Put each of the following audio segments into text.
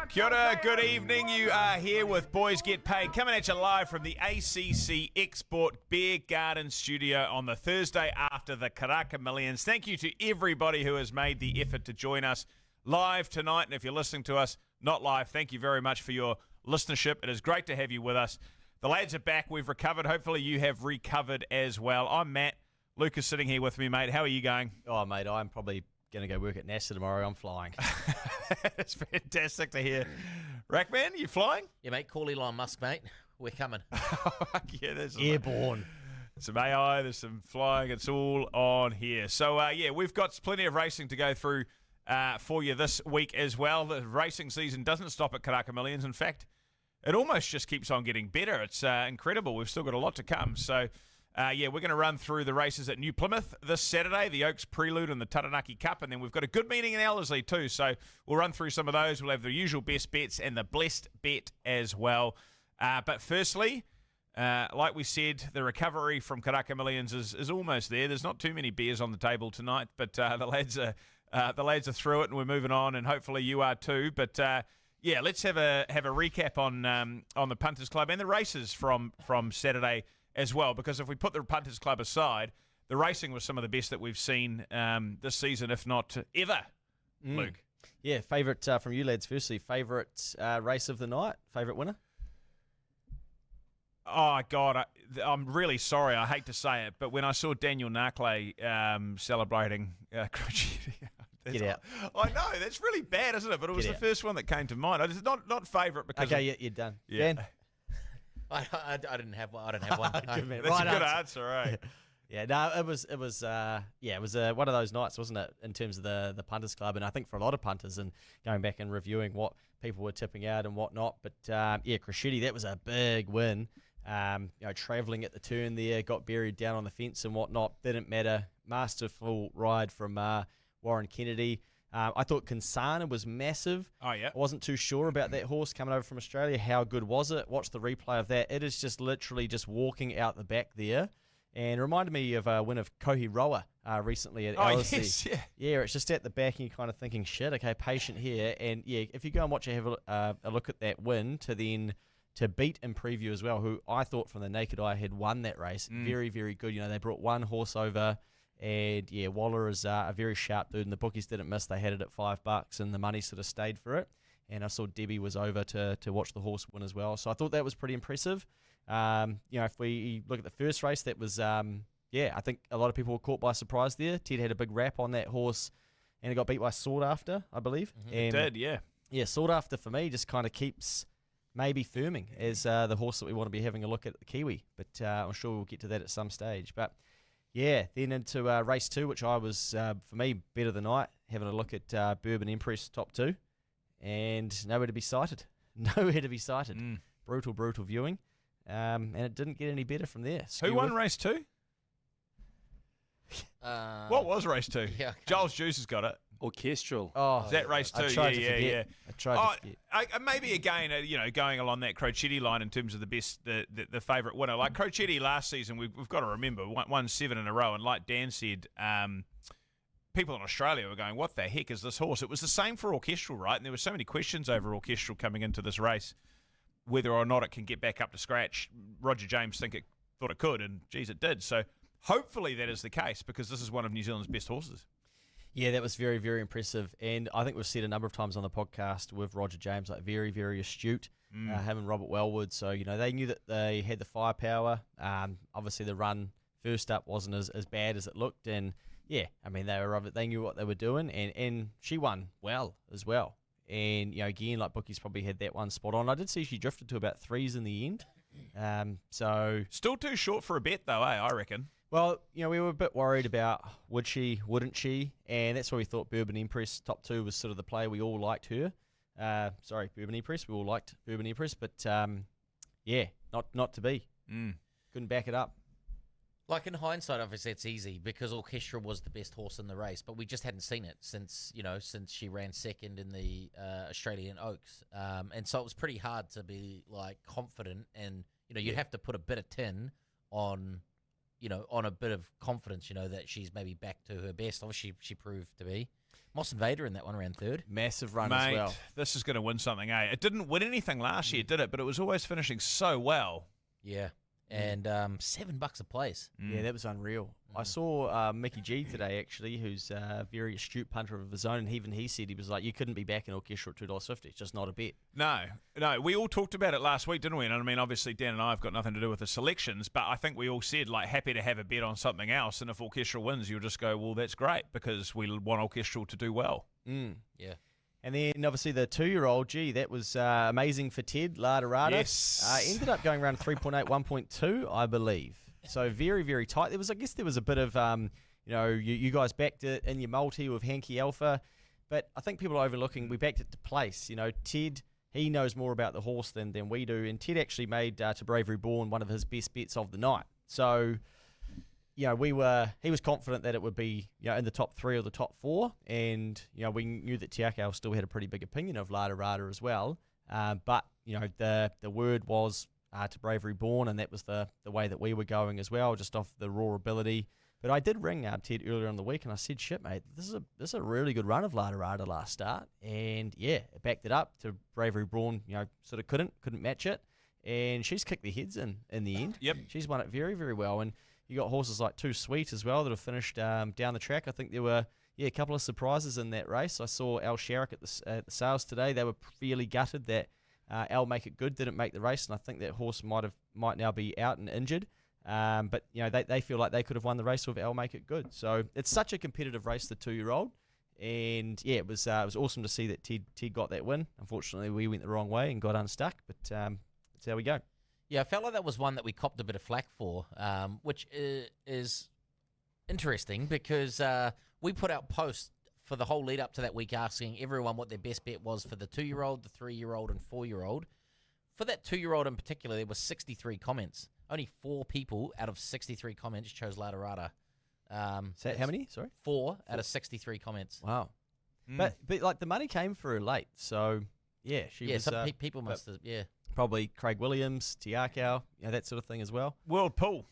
Kia ora, good evening. You are here with Boys Get Paid, coming at you live from the ACC Export Beer Garden Studio on the Thursday after the Karaka Millions. Thank you to everybody who has made the effort to join us live tonight. And if you're listening to us not live, thank you very much for your listenership. It is great to have you with us. The lads are back. We've recovered. Hopefully you have recovered as well. I'm Matt. Luke is sitting here with me, mate. How are you going? Oh, mate, I'm probably going to go work at NASA tomorrow. I'm flying. That's fantastic to hear. Rackman, you flying? Yeah, mate, call Elon Musk, mate. We're coming. Yeah, there's Airborne. Some AI, there's some flying. It's all on here. So, we've got plenty of racing to go through for you this week as well. The racing season doesn't stop at Karaka Millions. In fact, it almost just keeps on getting better. It's incredible. We've still got a lot to come. So, we're going to run through the races at New Plymouth this Saturday, the Oaks Prelude and the Taranaki Cup, and then we've got a good meeting in Ellerslie too, so we'll run through some of those. We'll have the usual best bets and the blessed bet as well. But firstly, like we said, the recovery from Karaka Millions is almost there. There's not too many beers on the table tonight, but the lads are through it, and we're moving on, and hopefully you are too. But let's have a recap on the Punters Club and the races from Saturday as well, because if we put the Punters Club aside, the racing was some of the best that we've seen this season, if not ever. Luke? Yeah, favourite from you lads firstly, favourite race of the night, favourite winner? Oh, God, I'm really sorry. I hate to say it, but when I saw Daniel Narkley celebrating Get out. I know, that's really bad, isn't it? But it was the first one that came to mind. It's not favourite because... Okay, you're done. Yeah. Dan? I didn't have one. I don't have one. That's Right a good answer, right? Yeah, no, it was one of those nights, wasn't it, in terms of the Punters Club, and I think for a lot of punters, and going back and reviewing what people were tipping out and whatnot. But Crescetti, that was a big win. Travelling at the turn there, got buried down on the fence and whatnot. Didn't matter. Masterful ride from Warren Kennedy. I thought Kansana was massive. Oh, yeah. I wasn't too sure about that horse coming over from Australia. How good was it? Watch the replay of that. It is just literally just walking out the back there. And it reminded me of a win of Kohi Roa recently at Ellerslie. Yes, yeah. Yeah, it's just at the back and you're kind of thinking, shit, okay, patient here. And yeah, if you go and watch have a look at that win to beat in preview as well, who I thought from the naked eye had won that race. Very, very good. They brought one horse over. And yeah, Waller is a very sharp dude, and the bookies didn't miss. They had it at $5, and the money sort of stayed for it. And I saw Debbie was over to watch the horse win as well. So I thought that was pretty impressive. If we look at the first race, that was, I think a lot of people were caught by surprise there. Ted had a big rap on that horse, and it got beat by Sought After, I believe. Mm-hmm. It did, yeah. Yeah, Sought After for me just kind of keeps maybe firming as the horse that we want to be having a look at the Kiwi. But I'm sure we'll get to that at some stage. But yeah, then into race 2, which I was, for me, better than night, having a look at Bourbon Empress top 2, and nowhere to be sighted. Nowhere to be sighted. Brutal viewing, and it didn't get any better from there. Who won race 2? What was race 2? Yeah, Joel's Juice has got it. Orchestral. Oh, is that race 2? Yeah. I tried to forget. Maybe again, going along that Crocetti line in terms of the best, the favourite winner. Like Crocetti last season, we've got to remember, won 7 in a row, and like Dan said, people in Australia were going, "What the heck is this horse?" It was the same for Orchestral, right? And there were so many questions over Orchestral coming into this race, whether or not it can get back up to scratch. Roger James thought it could, and geez, it did. So hopefully that is the case, because this is one of New Zealand's best horses. Yeah, that was very, very impressive. And I think we've said a number of times on the podcast with Roger James, like very, very astute, him and Robert Wellwood. So, they knew that they had the firepower. Obviously, the run first up wasn't as bad as it looked. And, yeah, I mean, they knew what they were doing. And she won well as well. And, again, like bookies probably had that one spot on. I did see she drifted to about 3s in the end. So still too short for a bet, though, I reckon. Well, we were a bit worried about would she, wouldn't she, and that's why we thought Bourbon Empress top 2 was sort of the play. We all liked her. Bourbon Empress. We all liked Bourbon Empress, but not to be. Couldn't back it up. Like in hindsight, obviously it's easy because Orchestra was the best horse in the race, but we just hadn't seen it since she ran second in the Australian Oaks, and so it was pretty hard to be like confident, and you'd have to put a bit of tin on. On a bit of confidence, that she's maybe back to her best. Obviously, she proved to be. Moss Invader in that one around third. Massive run Mate, as well. this is going to win something, eh? It didn't win anything last year, did it? But it was always finishing so well. Yeah. And $7 a place. Yeah, that was unreal. I saw Mickey G today, actually, who's a very astute punter of his own, and even he said he was like, you couldn't be back in Orchestra at $2.50. It's just not a bet. No. We all talked about it last week, didn't we? And I mean, obviously, Dan and I have got nothing to do with the selections, but I think we all said, like, happy to have a bet on something else. And if Orchestra wins, you'll just go, well, that's great, because we want Orchestra to do well. Yeah. And then, obviously, the 2-year-old, that was amazing for Ted Ladarada. Yes. Ended up going around 3.8, 1.2, I believe. So very, very tight. I guess there was a bit of, you guys backed it in your multi with Hankey Alpha, but I think people are overlooking, we backed it to place. Ted, he knows more about the horse than we do, and Ted actually made To Bravery Born one of his best bets of the night. So, he was confident that it would be, in the top 3 or the top 4, and, we knew that Tiakau still had a pretty big opinion of Ladarada as well, but, the word was To Bravery Born, and that was the way that we were going as well, just off the raw ability. But I did ring Ted earlier in the week, and I said, shit, mate, this is a really good run of Ladarada last start, and, it backed it up. To Bravery Born, sort of couldn't match it, and she's kicked their heads in the end. Yep. She's won it very, very well, and you got horses like Too Sweet as well that have finished down the track. I think there were a couple of surprises in that race. I saw Al Sharrock at the sales today. They were fairly gutted that Al Make It Good didn't make the race, and I think that horse might now be out and injured. But they feel like they could have won the race with Al Make It Good. So it's such a competitive race, the 2-year-old, and it was awesome to see that Ted got that win. Unfortunately, we went the wrong way and got unstuck, but that's how we go. Yeah, I felt like that was one that we copped a bit of flack for, which is interesting because we put out posts for the whole lead up to that week asking everyone what their best bet was for the 2-year-old, the 3-year-old, and 4-year-old. For that 2-year-old in particular, there were 63 comments. Only 4 people out of 63 comments chose Ladarada. So how many? Sorry? 4 out of 63 comments. Wow. But like the money came for her late, so she was. Some people must have, Probably Craig Williams, Tiakau, that sort of thing as well. World Pool.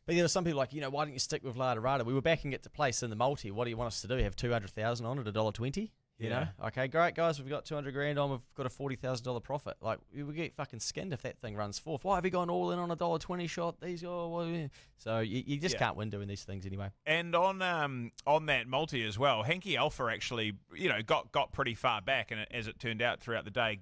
But there were some people like, why don't you stick with Ladarada? We were backing it to place in the multi. What do you want us to do? Have 200,000 on it, $1.20? You know? Okay, great, guys. We've got 200 grand on. We've got a $40,000 profit. Like, we would get fucking skinned if that thing runs fourth. Why have you gone all in on $1.20 shot? So you just can't win doing these things anyway. And on that multi as well, Hankey Alpha actually, got pretty far back, and as it turned out throughout the day,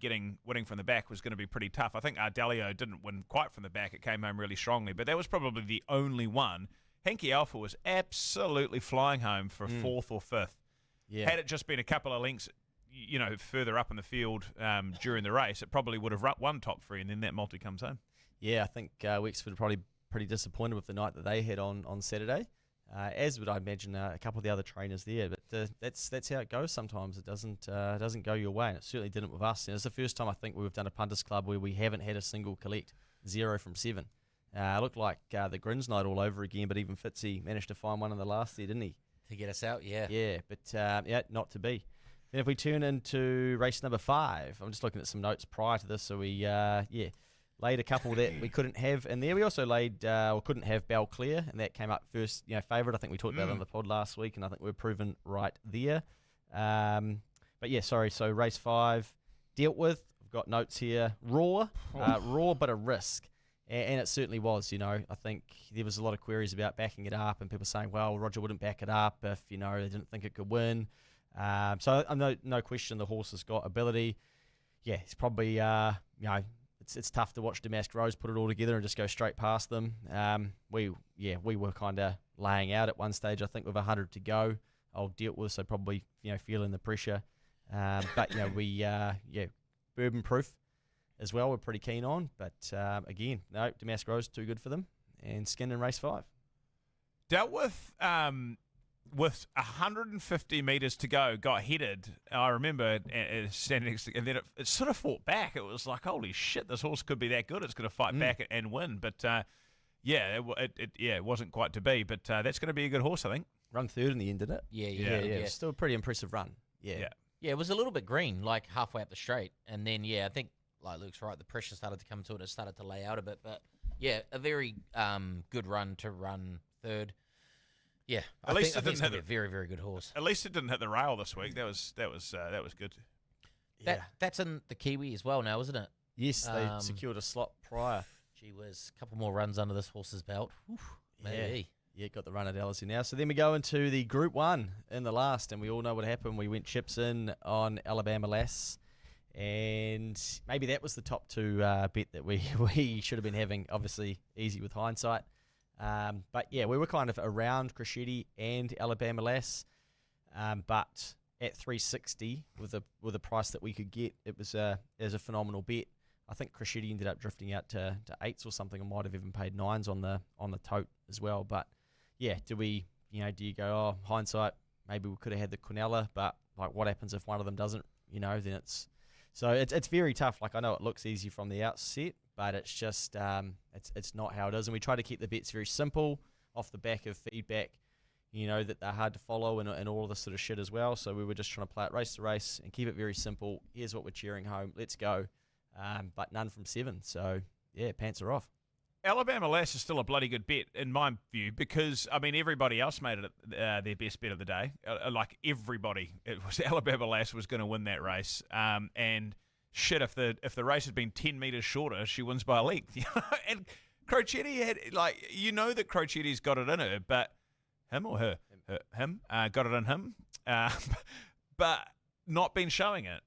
winning from the back was going to be pretty tough. I think Ardelio didn't win quite from the back. It came home really strongly, but that was probably the only one. Hankey Alpha was absolutely flying home for 4th or 5th. Yeah. Had it just been a couple of lengths, further up in the field during the race, it probably would have won top 3, and then that multi comes home. Yeah, I think Wexford are probably pretty disappointed with the night that they had on Saturday, as would I imagine a couple of the other trainers there. But that's how it goes sometimes. It doesn't go your way, and it certainly didn't with us. And it's the first time I think we've done a Punters Club where we haven't had a single collect, 0 from 7. It looked like the Grins night all over again, but even Fitzy managed to find one in the last there, didn't he? To get us out, yeah. Yeah, but not to be. Then if we turn into race number 5, I'm just looking at some notes prior to this, so we laid a couple that we couldn't have in there. We also laid or couldn't have Belclair, and that came up first, favourite. I think we talked about it on the pod last week, and I think we're proven right there. So race 5 dealt with. We've got notes here. Raw, but a risk. And it certainly was, I think there was a lot of queries about backing it up and people saying, well, Roger wouldn't back it up if, they didn't think it could win. So no question the horse has got ability. Yeah, it's probably, it's tough to watch Damask Rose put it all together and just go straight past them. We were kind of laying out at one stage, I think, with 100 to go. I'll deal with, so probably, feeling the pressure. But, bourbon proof as well, we're pretty keen on. But again, no, Damask Rose too good for them, and skinned in race 5. Dealt with 150 metres to go, got headed. I remember standing next to, and then it sort of fought back. It was like, holy shit, this horse could be that good. It's going to fight back and win. But it wasn't quite to be. But that's going to be a good horse, I think. Run 3rd in the end, didn't it? Yeah. Still a pretty impressive run. Yeah, it was a little bit green, like halfway up the straight, and then I think. Like Luke's right, the pressure started to come to it. It started to lay out a bit. But, a very good run to run 3rd. Yeah, At least I it think it's didn't going to hit be a very, very good horse. At least it didn't hit the rail this week. That was good. That's in the Kiwi as well now, isn't it? Yes, they secured a slot prior. Gee whiz, a couple more runs under this horse's belt. Oof, maybe. Yeah, got the run at Ellerslie now. So then we go into the Group 1 in the last, and we all know what happened. We went chips in on Alabama Lass, and maybe that was the top 2 bet that we should have been having, obviously easy with hindsight. But yeah, we were kind of around Crescetti and Alabama Lass, but at 360 with the price that we could get, it was a phenomenal bet. I think Crescetti ended up drifting out to 8s or something, and might have even paid 9s on the tote as well. But yeah, do you go, oh, hindsight, maybe we could have had the Quinella, but like what happens if one of them doesn't, then it's very tough. Like I know it looks easy from the outset, but it's just it's not how it is. And we try to keep the bets very simple off the back of feedback, that they're hard to follow and all of this sort of shit as well. So we were just trying to play it race to race and keep it very simple. Here's what we're cheering home. Let's go. But none from 7. So yeah, pants are off. Alabama Lass is still a bloody good bet in my view because, I mean, everybody else made it their best bet of the day. Like everybody, it was Alabama Lass was going to win that race. And shit, if the race had been 10 metres shorter, she wins by a length. And Crocetti had, that Crocetti's got it in her, but him or her? Him. Got it in him. But not been showing it.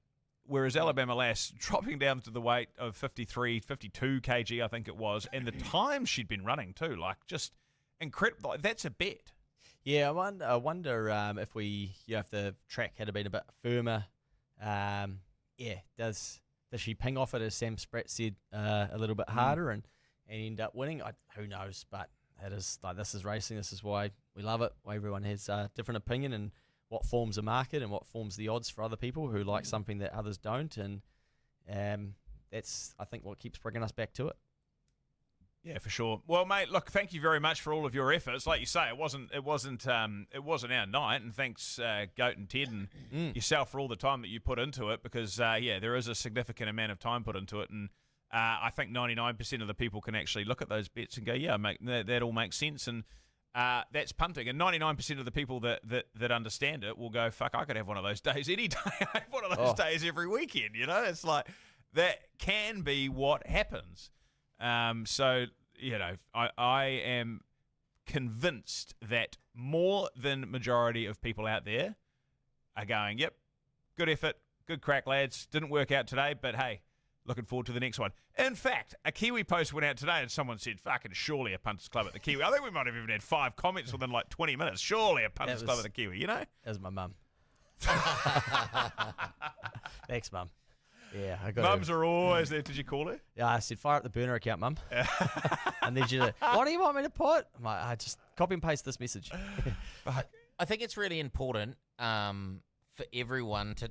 Whereas Alabama Lass dropping down to the weight of 53, 52 kg, I think it was, and the time she'd been running too, just incredible. That's a bet. Yeah, I wonder if if the track had been a bit firmer, does she ping off it, as Sam Spratt said, a little bit harder and end up winning? Who knows? But this is racing. This is why we love it. Why everyone has a different opinion and what forms the market and what forms the odds for other people who like something that others don't, and that's, I think, what keeps bringing us back to it. Yeah, for sure. Well, mate, look, thank you very much for all of your efforts. Like you say, it wasn't our night, and thanks, Goat and Ted and yourself for all the time that you put into it, because there is a significant amount of time put into it, and I think 99% of the people can actually look at those bets and go, yeah, that all makes sense, and that's punting. And 99% of the people that understand it will go, fuck, I could have one of those days any day. I have one of those days every weekend, It's like, that can be what happens. So, I am convinced that more than majority of people out there are going, yep, good effort, good crack, lads. Didn't work out today, but hey, looking forward to the next one. In fact, a Kiwi post went out today and someone said, fucking surely a Punters Club at the Kiwi. I think we might have even had 5 comments within 20 minutes. Surely a Punters Club at the Kiwi, That was my mum. Thanks, Mum. Yeah, I got Mums are always there. Did you call her? Yeah, I said, fire up the burner account, Mum. And then she said, what do you want me to put? I'm like, I just copy and paste this message. I think it's really important for everyone to,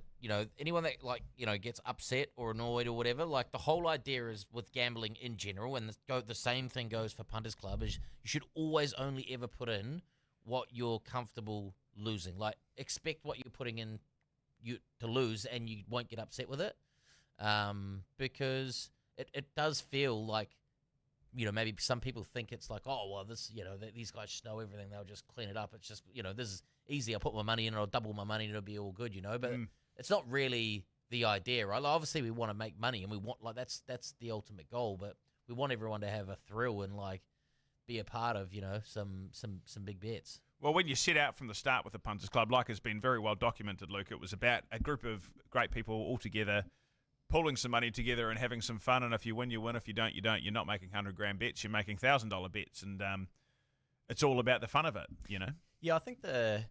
anyone that gets upset or annoyed or whatever. Like, the whole idea is with gambling in general, and the same thing goes for Punters Club, is you should always only ever put in what you're comfortable losing. Like, expect what you're putting in to lose, and you won't get upset with it, because it does feel like, maybe some people think it's like, oh, well, this, these guys just know everything. They'll just clean it up. It's just, this is easy. I'll put my money in, or I'll double my money, and it'll be all good, But it's not really the idea, right? Like, obviously, we want to make money, and we want, that's the ultimate goal. But we want everyone to have a thrill and be a part of, some big bets. Well, when you set out from the start with the Punters Club, like has been very well documented, Luke, it was about a group of great people all together, pulling some money together and having some fun. And if you win, you win. If you don't, you don't. You're not making $100,000 bets. You're making $1,000 bets. And it's all about the fun of it, Yeah, I think the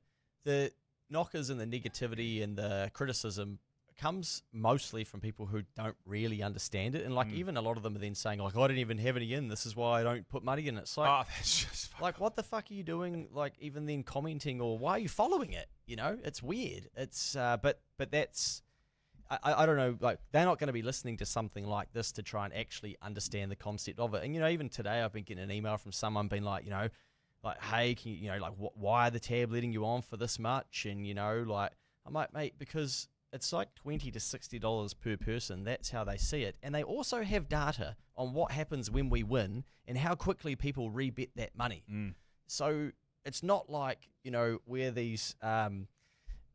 knockers and the negativity and the criticism comes mostly from people who don't really understand it. And even a lot of them are then saying, I didn't even have any in. This is why I don't put money in. It's like, oh, that's just what the fuck are you doing? Even then commenting, or why are you following it? It's weird. It's, but that's, I don't know, they're not going to be listening to something like this to try and actually understand the concept of it. And, even today I've been getting an email from someone being like, hey, can you, why are the tab letting you on for this much? And, I'm like, mate, because it's $20 to $60 per person. That's how they see it. And they also have data on what happens when we win and how quickly people rebet that money. So it's not like, we're these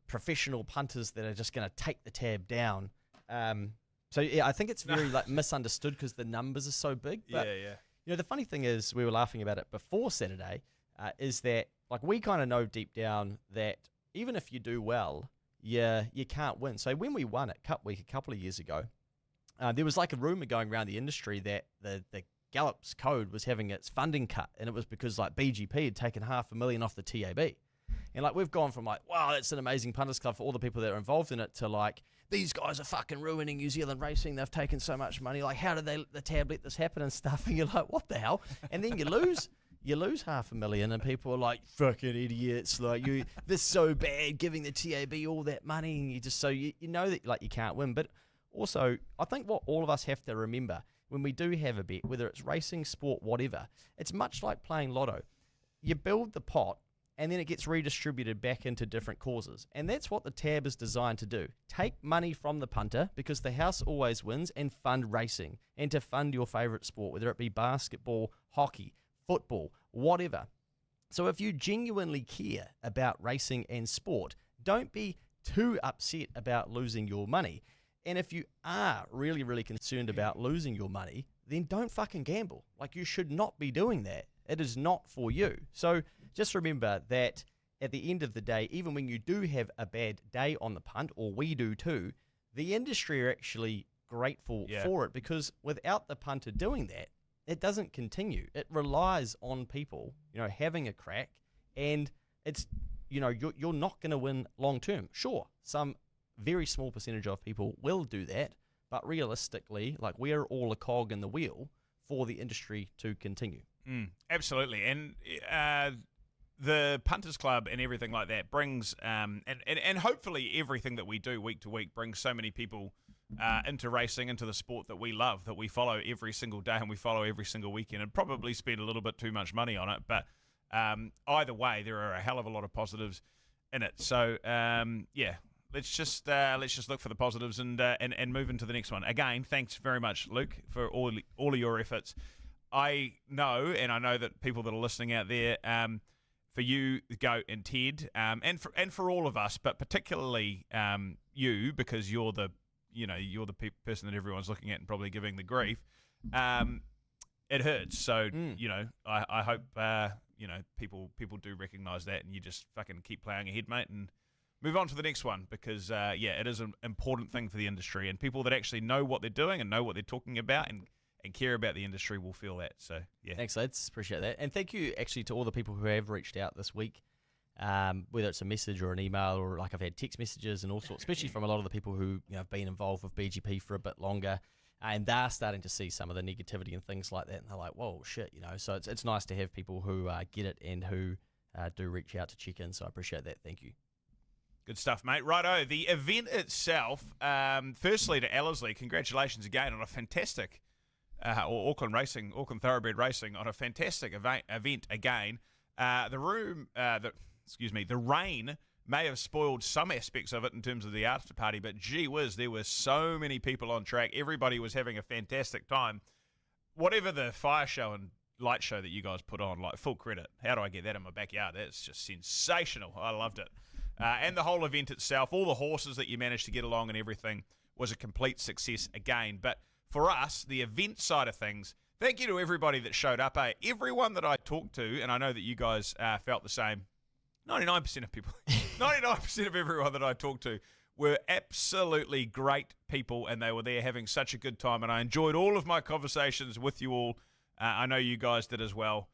professional punters that are just going to take the tab down. So yeah, I think it's very misunderstood because the numbers are so big. But, the funny thing is, we were laughing about it before Saturday, is that we kind of know deep down that even if you do well, you can't win. So when we won at Cup Week a couple of years ago, there was a rumor going around the industry that the Gallup's code was having its funding cut, and it was because BGP had taken $500,000 off the TAB. And we've gone from wow, that's an amazing punters club for all the people that are involved in it, to these guys are fucking ruining New Zealand racing. They've taken so much money. How did the tab let this happen and stuff? And you're like, what the hell? And then you lose $500,000, and people are like, fucking idiots. This is so bad, giving the TAB all that money, and you just you know that you can't win. But also, I think what all of us have to remember when we do have a bet, whether it's racing, sport, whatever, it's much like playing lotto. You build the pot, and then it gets redistributed back into different causes. And that's what the tab is designed to do. Take money from the punter, because the house always wins, and fund racing, and to fund your favourite sport, whether it be basketball, hockey, football, whatever. So if you genuinely care about racing and sport, don't be too upset about losing your money. And if you are really, really concerned about losing your money, then don't fucking gamble. You should not be doing that. It is not for you. So just remember that at the end of the day, even when you do have a bad day on the punt, or we do too, the industry are actually grateful for it, because without the punter doing that, it doesn't continue. It relies on people, having a crack, and it's, you're not going to win long term. Sure, some very small percentage of people will do that, but realistically, we're all a cog in the wheel for the industry to continue. Absolutely. And the Punters Club and everything like that brings, and hopefully everything that we do week to week brings so many people into racing, into the sport that we love, that we follow every single day and we follow every single weekend, and probably spend a little bit too much money on it. But either way, there are a hell of a lot of positives in it. So, let's just look for the positives and move into the next one. Again, thanks very much, Luke, for all of your efforts. I know that people that are listening out there, for you, Goat and Ted, and for all of us, but particularly you, because you're the person that everyone's looking at and probably giving the grief. It hurts. So I hope people do recognise that, and you just fucking keep ploughing ahead, mate, and move on to the next one, because it is an important thing for the industry, and people that actually know what they're doing and know what they're talking about and care about the industry will feel that. So yeah, thanks, lads, appreciate that. And thank you actually to all the people who have reached out this week, whether it's a message or an email, or I've had text messages and all sorts, especially from a lot of the people who have been involved with BGP for a bit longer, and they're starting to see some of the negativity and things like that, and they're like, whoa, shit, so it's nice to have people who get it and who do reach out to check in. So I appreciate that. Thank you. Good stuff, mate. Righto, the event itself, firstly to Ellerslie, congratulations again on a fantastic, or Auckland Thoroughbred Racing on a fantastic event again. The rain may have spoiled some aspects of it in terms of the after party, but gee whiz, there were so many people on track. Everybody was having a fantastic time. Whatever the fire show and light show that you guys put on, full credit. How do I get that in my backyard? That's just sensational. I loved it. And the whole event itself, all the horses that you managed to get along and everything, was a complete success again. But for us, the event side of things, thank you to everybody that showed up. Everyone that I talked to, and I know that you guys felt the same, 99% of people, 99% of everyone that I talked to were absolutely great people, and they were there having such a good time, and I enjoyed all of my conversations with you all. I know you guys did as well.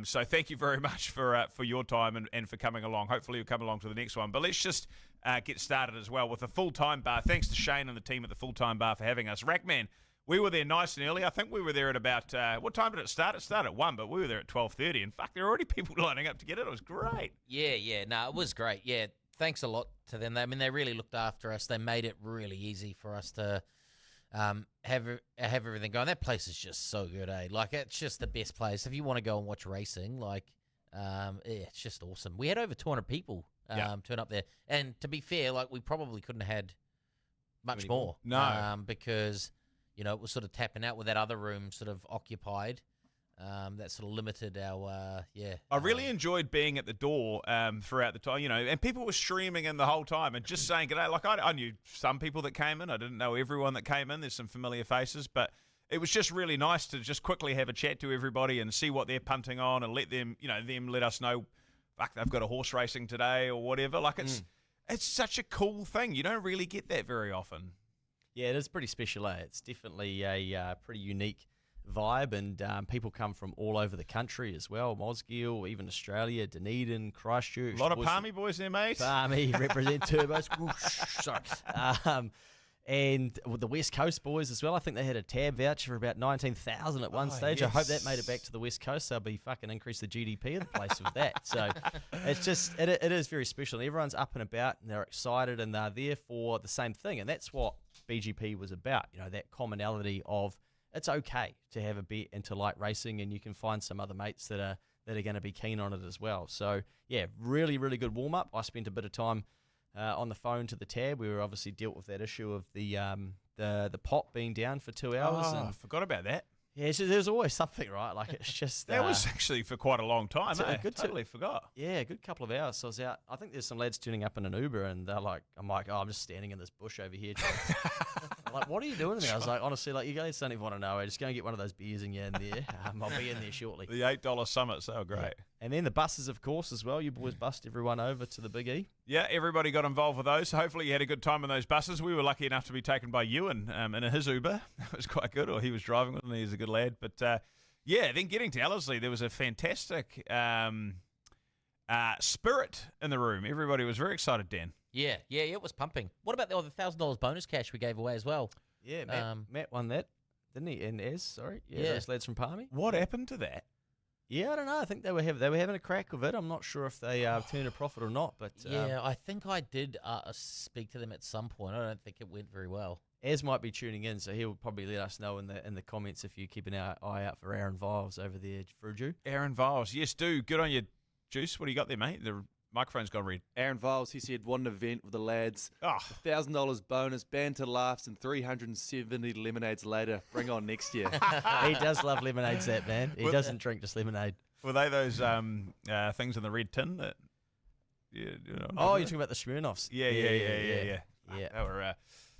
So thank you very much for your time and for coming along. Hopefully you'll come along to the next one. But let's just get started as well with the full-time bar. Thanks to Shane and the team at the full-time bar for having us. Rackman, we were there nice and early. I think we were there at about, what time did it start? It started at 1, but we were there at 12:30. And fuck, there were already people lining up to get it. It was great. Yeah. No, it was great. Yeah, thanks a lot to them. I mean, they really looked after us. They made it really easy for us to have everything going. That place is just so good, eh? It's just the best place if you want to go and watch racing. It's just awesome. We had over 200 people turn up there, and to be fair, we probably couldn't have had much more. No, because it was sort of tapping out with that other room sort of occupied. That sort of limited our I really enjoyed being at the door throughout the time, and people were streaming in the whole time and just saying g'day. Like I knew some people that came in. I didn't know everyone that came in. There's some familiar faces, but it was just really nice to just quickly have a chat to everybody and see what they're punting on and let them, them let us know, fuck, they've got a horse racing today or whatever. Like it's such a cool thing. You don't really get that very often. Yeah, it is pretty special. It's definitely a pretty unique vibe, and people come from all over the country as well. Mosgiel, even Australia, Dunedin, Christchurch. A lot of Palmy boys there, mate. Palmy, represent Turbos. Sorry. And with the West Coast boys as well. I think they had a tab voucher for about 19,000 at one stage. Yes. I hope that made it back to the West Coast. They'll be fucking increase the GDP of the place with that. So it's just, it is very special. And everyone's up and about and they're excited and they're there for the same thing. And that's what BGP was about, that commonality of it's okay to have a bet and to like racing, and you can find some other mates that are going to be keen on it as well. So yeah, really, really good warm up. I spent a bit of time on the phone to the tab. We were obviously dealt with that issue of the pot being down for 2 hours. Oh, and I forgot about that. yeah, so there's always something, right? Like it's just That was actually for quite a long time. Totally forgot. Yeah, a good couple of hours. So I was out. I think there's some lads tuning up in an Uber, and they're like, I'm like, oh, I'm just standing in this bush over here. I'm like, what are you doing there? I was like, honestly, like you guys don't even want to know. Just go and get one of those beers in you in there. I'll be in there shortly. The $8 summits, they were great. Yeah. And then the buses, of course, as well. You boys bussed everyone over to the Big E. Yeah, everybody got involved with those. So hopefully you had a good time in those buses. We were lucky enough to be taken by Ewan in his Uber. That was quite good, or he was driving with me. He's a good lad. But yeah, then getting to Ellerslie, there was a fantastic spirit in the room. Everybody was very excited, Dan. Yeah, it was pumping. What about the other $1,000 bonus cash we gave away as well? Yeah, Matt won that, didn't he? And Ez, sorry. Yeah, those lads from Palmy. What happened to that? Yeah, I don't know. I think they were having a crack of it. I'm not sure if they turned a profit or not. But yeah, I think I did speak to them at some point. I don't think it went very well. Ez might be tuning in, so he'll probably let us know in the comments if you keep an eye out for Aaron Viles over there, Fruju. Aaron Viles, yes, do. Good on you, Juice. What do you got there, mate? The microphone's gone red. Aaron Viles, he said, won an event with the lads. Oh. $1,000 bonus, banter laughs, and 370 lemonades later. Bring on next year. He does love lemonades, that man. He doesn't drink just lemonade. Were they those things in the red tin that? Yeah. Oh, you're talking about the Smirnoffs? Yeah. They were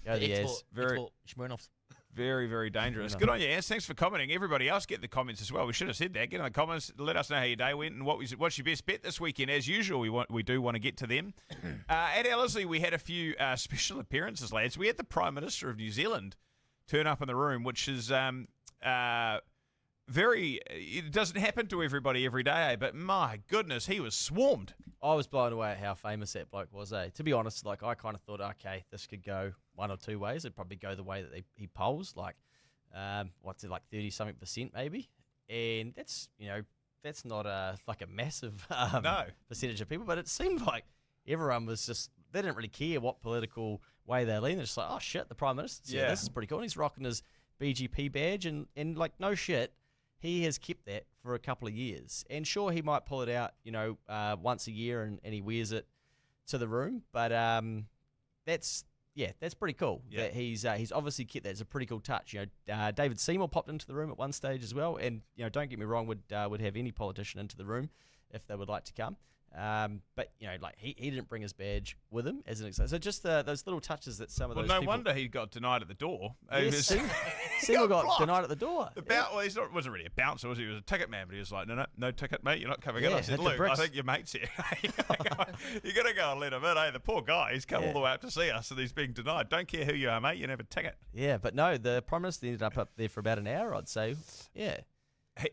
Export Smirnoffs. very, very dangerous. Good on you, Ans. Thanks for commenting. Everybody else get in the comments as well. We should have said that. Get in the comments. Let us know how your day went and what's your best bet this weekend. As usual, we do want to get to them. At Ellerslie, we had a few special appearances, lads. We had the Prime Minister of New Zealand turn up in the room, which is it doesn't happen to everybody every day, but my goodness, he was swarmed. I was blown away at how famous that bloke was, To be honest, like I kind of thought, okay, this could go one or two ways. It'd probably go the way that he polls, like, 30-something% maybe. And that's not a massive percentage of people, but it seemed like everyone was just, they didn't really care what political way they leaned. They're just like, oh shit, the Prime Minister, this is pretty cool. And he's rocking his BGP badge and like, no shit. He has kept that for a couple of years. And sure, he might pull it out, once a year and he wears it to the room. But that's pretty cool. Yeah. That he's obviously kept that. It's a pretty cool touch. David Seymour popped into the room at one stage as well. And, don't get me wrong, would have any politician into the room if they would like to come. But he didn't bring his badge with him as an example. So just those little touches that some of those. Well, no people... wonder he got denied at the door. Yes, Seymour got denied at the door. Wasn't really a bouncer, was he? He was a ticket man, but he was like, no ticket, mate. You're not coming in. I said, Luke, I think your mate's here. You got to go and let him in. Hey, the poor guy, he's come all the way up to see us, and he's being denied. Don't care who you are, mate. You have a ticket. Yeah, but no, the Prime Minister ended up there for about an hour, I'd say. Yeah.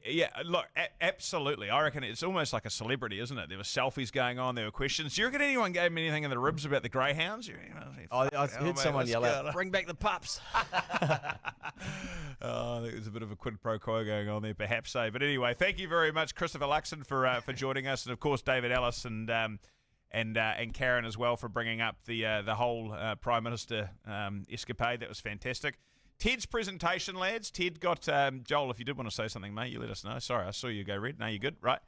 Yeah, look, absolutely. I reckon it's almost like a celebrity, isn't it? There were selfies going on. There were questions. Do you reckon anyone gave him anything in the ribs about the greyhounds? I heard someone yell out, bring back the pups. I think there's a bit of a quid pro quo going on there, perhaps. But anyway, thank you very much, Christopher Luxon, for joining us. And, of course, David Ellis and Karen as well for bringing up the whole Prime Minister escapade. That was fantastic. Ted's presentation, lads. Ted got, Joel, if you did want to say something, mate, you let us know. Sorry, I saw you go red. No, you're good. Right.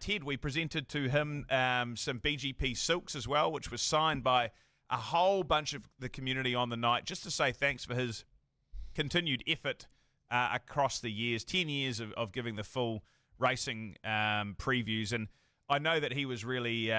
Ted, we presented to him some BGP silks as well, which was signed by a whole bunch of the community on the night, just to say thanks for his continued effort across the years, 10 years of giving the full racing previews. And I know that he was really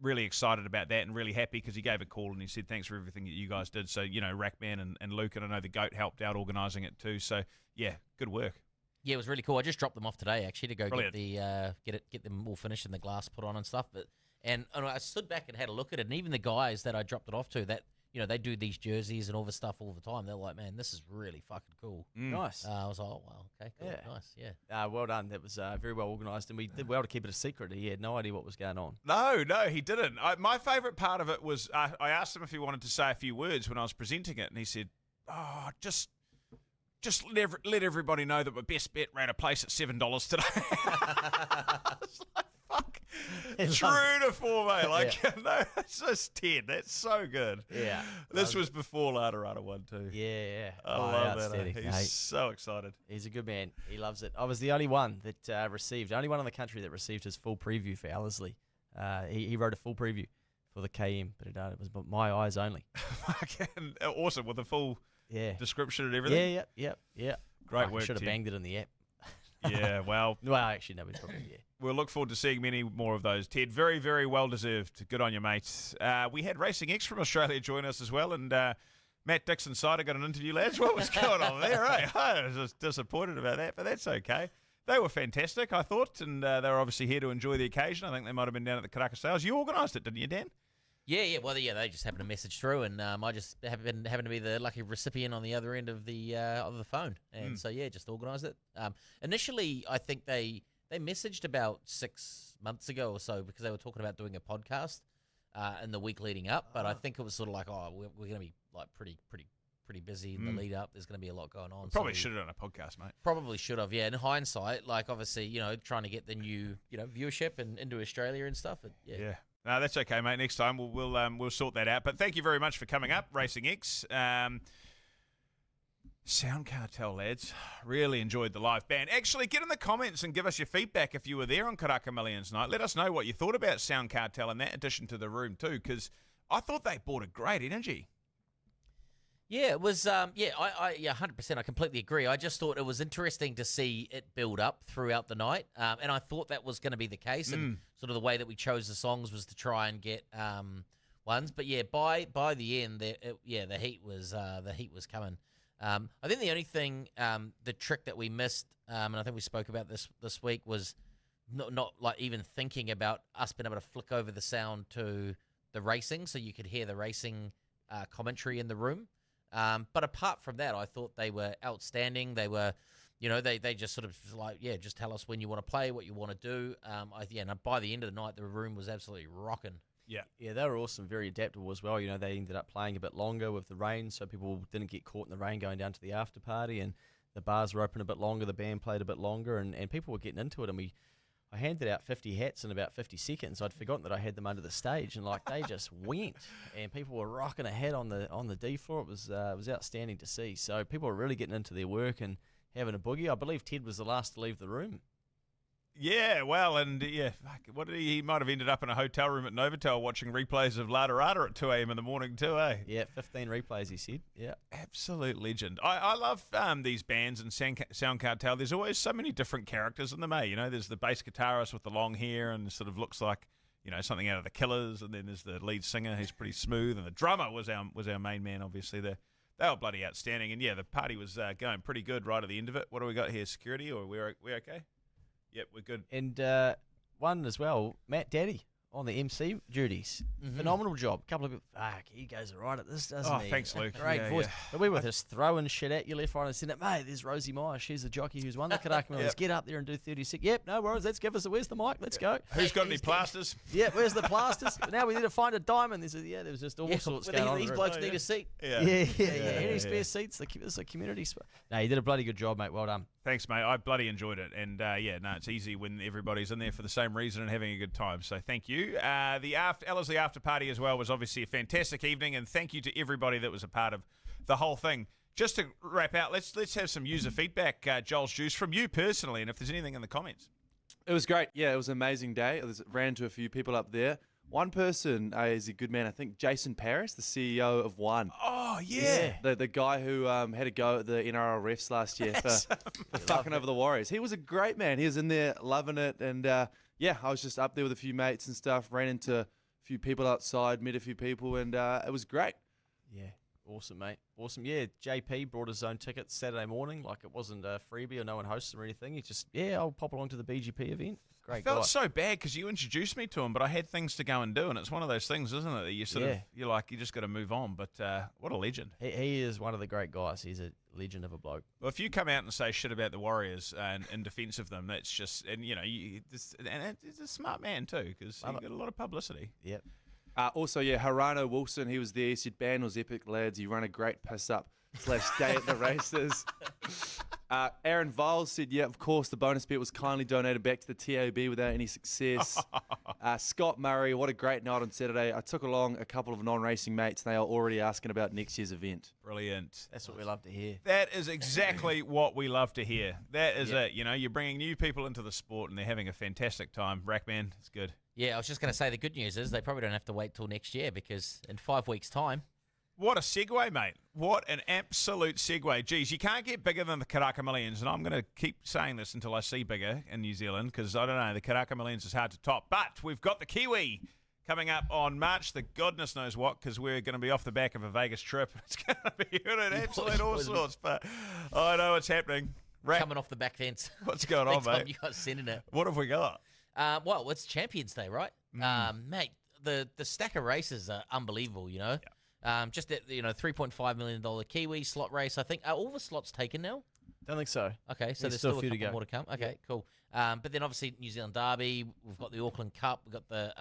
excited about that and really happy because he gave a call and he said, thanks for everything that you guys did. So, Rackman and Luke, and I know the GOAT helped out organising it too. So, yeah, good work. Yeah, it was really cool. I just dropped them off today, actually, to go Brilliant. get them all finished and the glass put on and stuff. And I stood back and had a look at it, and even the guys that I dropped it off to, that they do these jerseys and all this stuff all the time. They're like, man, this is really fucking cool. Nice. I was like, oh wow, okay, cool, Yeah. nice, yeah. Well done. That was very well organised, and we did well to keep it a secret. He had no idea what was going on. No, he didn't. My favourite part of it was I asked him if he wanted to say a few words when I was presenting it, and he said, oh, just let everybody know that my best bet ran a place at $7 today. It's like, fuck. True to form, mate. Like, no, it's just 10. That's so good. Yeah. This was before Larderada won too. Yeah. I love that. outstanding. He's so excited. He's a good man. He loves it. I was the only one that only one in the country that received his full preview for Ellerslie. He wrote a full preview for the KM, but it was my eyes only. Fucking awesome with the full description and everything. Yeah. Great work, Should have Tim. banged it in the app. Yeah, well. Well, actually, no, we probably, We'll look forward to seeing many more of those, Ted. Very, very well deserved. Good on you, mates. We had Racing X from Australia join us as well, and Matt Dixon Sider got an interview, lads. What was going on there, eh? I was just disappointed about that, but that's okay. They were fantastic, I thought, and they were obviously here to enjoy the occasion. I think they might have been down at the Karaka Sales. You organised it, didn't you, Dan? Yeah. Well, they just happened to message through, and I just happened to be the lucky recipient on the other end of the phone, and so just organised it. Initially, I think they messaged about 6 months ago or so because they were talking about doing a podcast in the week leading up, but I think it was sort of like, oh, we're going to be like pretty busy in the lead up. There's going to be a lot going on. Probably should have done a podcast, mate. Probably should have, yeah. In hindsight, like obviously, trying to get the new, viewership and into Australia and stuff. Yeah. No, that's okay, mate. Next time we'll sort that out. But thank you very much for coming up, Racing X. Sound Cartel, lads. Really enjoyed the live band. Actually, get in the comments and give us your feedback if you were there on Karaka Millions night. Let us know what you thought about Sound Cartel in that addition to the room too, because I thought they brought a great energy. Yeah, it was. I 100%. I completely agree. I just thought it was interesting to see it build up throughout the night, and I thought that was going to be the case. And sort of the way that we chose the songs was to try and get ones. But yeah, by the end, the heat was coming. I think the only thing, the trick that we missed, and I think we spoke about this week, was not like even thinking about us being able to flick over the sound to the racing, so you could hear the racing commentary in the room. But apart from that, I thought they were outstanding. They were, they just sort of like, just tell us when you want to play, what you want to do. And by the end of the night, the room was absolutely rocking. Yeah, they were awesome, very adaptable as well. They ended up playing a bit longer with the rain, so people didn't get caught in the rain going down to the after party, and the bars were open a bit longer, the band played a bit longer, and people were getting into it, and I handed out 50 hats in about 50 seconds. I'd forgotten that I had them under the stage, and they just went, and people were rocking a hat on the D floor. It was outstanding to see. So people were really getting into their work and having a boogie. I believe Ted was the last to leave the room. Yeah, well, and what did he might have ended up in a hotel room at Novotel watching replays of Larderada at 2 a.m. in the morning too, eh? Yeah, 15 replays, he said. Yeah. Absolute legend. I love these bands and Sound Cartel. There's always so many different characters in them, eh? There's the bass guitarist with the long hair and sort of looks like, something out of the Killers, and then there's the lead singer who's pretty smooth, and the drummer was our main man, obviously. They were bloody outstanding, and the party was going pretty good right at the end of it. What do we got here? Security, or we okay? Yep, we're good. And one as well, Matt Daddy on the MC duties. Phenomenal job. A couple of people, he goes all right at this, doesn't he? Oh, thanks, Luke. Great Yeah, voice. yeah. But we were just throwing shit at you left, right, and centre. Mate, there's Rosie Meyer. She's the jockey who's won the Karaka Millions. Yep. Get up there and do 36. Yep, no worries. Let's give us where's the mic? Let's go. Who's got any plasters? Yeah, where's the plasters? Now we need to find a diamond. There was just all sorts going on. These blokes need a seat. Yeah. Any spare seats? This is a community spot. No, you did a bloody good job, mate. Well done. Thanks, mate. I bloody enjoyed it. And, it's easy when everybody's in there for the same reason and having a good time. So thank you. The Ellerslie after party as well was obviously a fantastic evening, and thank you to everybody that was a part of the whole thing. Just to wrap out, let's have some user feedback, Joel's Juice, from you personally, and if there's anything in the comments. It was great. Yeah, it was an amazing day. I ran to a few people up there. One person is a good man. I think Jason Paris, the CEO of One. Oh, yeah. The guy who had a go at the NRL refs last year for fucking over the Warriors. He was a great man. He was in there loving it. And, I was just up there with a few mates and stuff. Ran into a few people outside, met a few people, and it was great. Yeah. Awesome, mate. Awesome. Yeah, JP brought his own tickets Saturday morning. Like, it wasn't a freebie or no one hosts him or anything. He just, I'll pop along to the BGP event. Great I felt guy. so bad because you introduced me to him, but I had things to go and do, and it's one of those things, isn't it? That you sort of, you're like, you just got to move on. But what a legend. He is one of the great guys. He's a legend of a bloke. Well, if you come out and say shit about the Warriors and in defence of them, that's just, and he's a smart man too because he got a lot of publicity. Yep. Also, Harano Wilson, he was there. He said, "Ban was epic, lads. You run a great piss up / day at the races." Aaron Viles said, "Yeah, of course, the bonus bet was kindly donated back to the TAB without any success." Scott Murray, what a great night on Saturday. I took along a couple of non-racing mates. They are already asking about next year's event. Brilliant. That's what we love to hear. That is exactly what we love to hear. That is it. You're bringing new people into the sport and they're having a fantastic time. Rackman, it's good. Yeah, I was just going to say the good news is they probably don't have to wait till next year because in 5 weeks' time. What a segue, mate. What an absolute segue. Geez, you can't get bigger than the Karaka Millions, and I'm going to keep saying this until I see bigger in New Zealand because, I don't know, the Karaka Millions is hard to top. But we've got the Kiwi coming up on March the goodness knows what because we're going to be off the back of a Vegas trip. It's going to be an absolute all sorts, but I know what's happening. Coming off the back fence. What's going on, mate? You guys sending it. What have we got? Well, it's Champions Day, right? Mate, the stack of races are unbelievable, Yeah. Just that, $3.5 million Kiwi slot race. I think are all the slots taken now? Don't think so. Okay, so there's still a couple more to come. Okay, cool. But then obviously New Zealand Derby. We've got the Auckland Cup. We've got the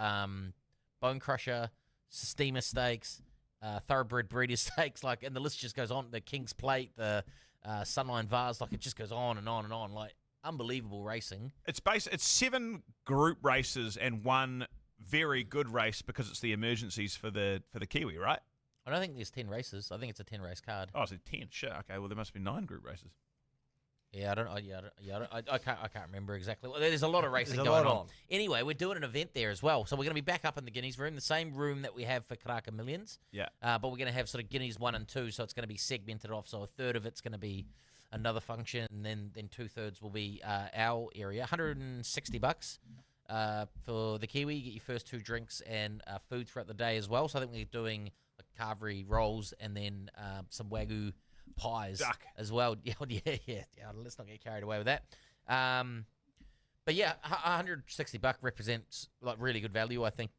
Bone Crusher, Steamer Stakes, Thoroughbred Breeder Stakes. And the list just goes on. The King's Plate, the Sunline Vase. It just goes on and on and on. Unbelievable racing. It's 7 group races and 1 very good race because it's the emergencies for the Kiwi, right? I don't think there's 10 races. I think it's a 10 race card. Oh, it's a 10. Shit. Okay. Well, there must be 9 group races. Yeah, I can't remember exactly. Well, there's a lot of racing going on. Anyway, we're doing an event there as well, so we're going to be back up in the Guineas room, the same room that we have for Karaka Millions. Yeah. But we're going to have sort of Guineas 1 and 2, so it's going to be segmented off. So a third of it's going to be another function, and then 2/3 will be our area. $160 for the Kiwi. You get your first 2 drinks and food throughout the day as well. So I think we're doing carvery rolls and then some Wagyu pies Duck. as well. Yeah. Let's not get carried away with that. But yeah, $160 represents really good value, I think,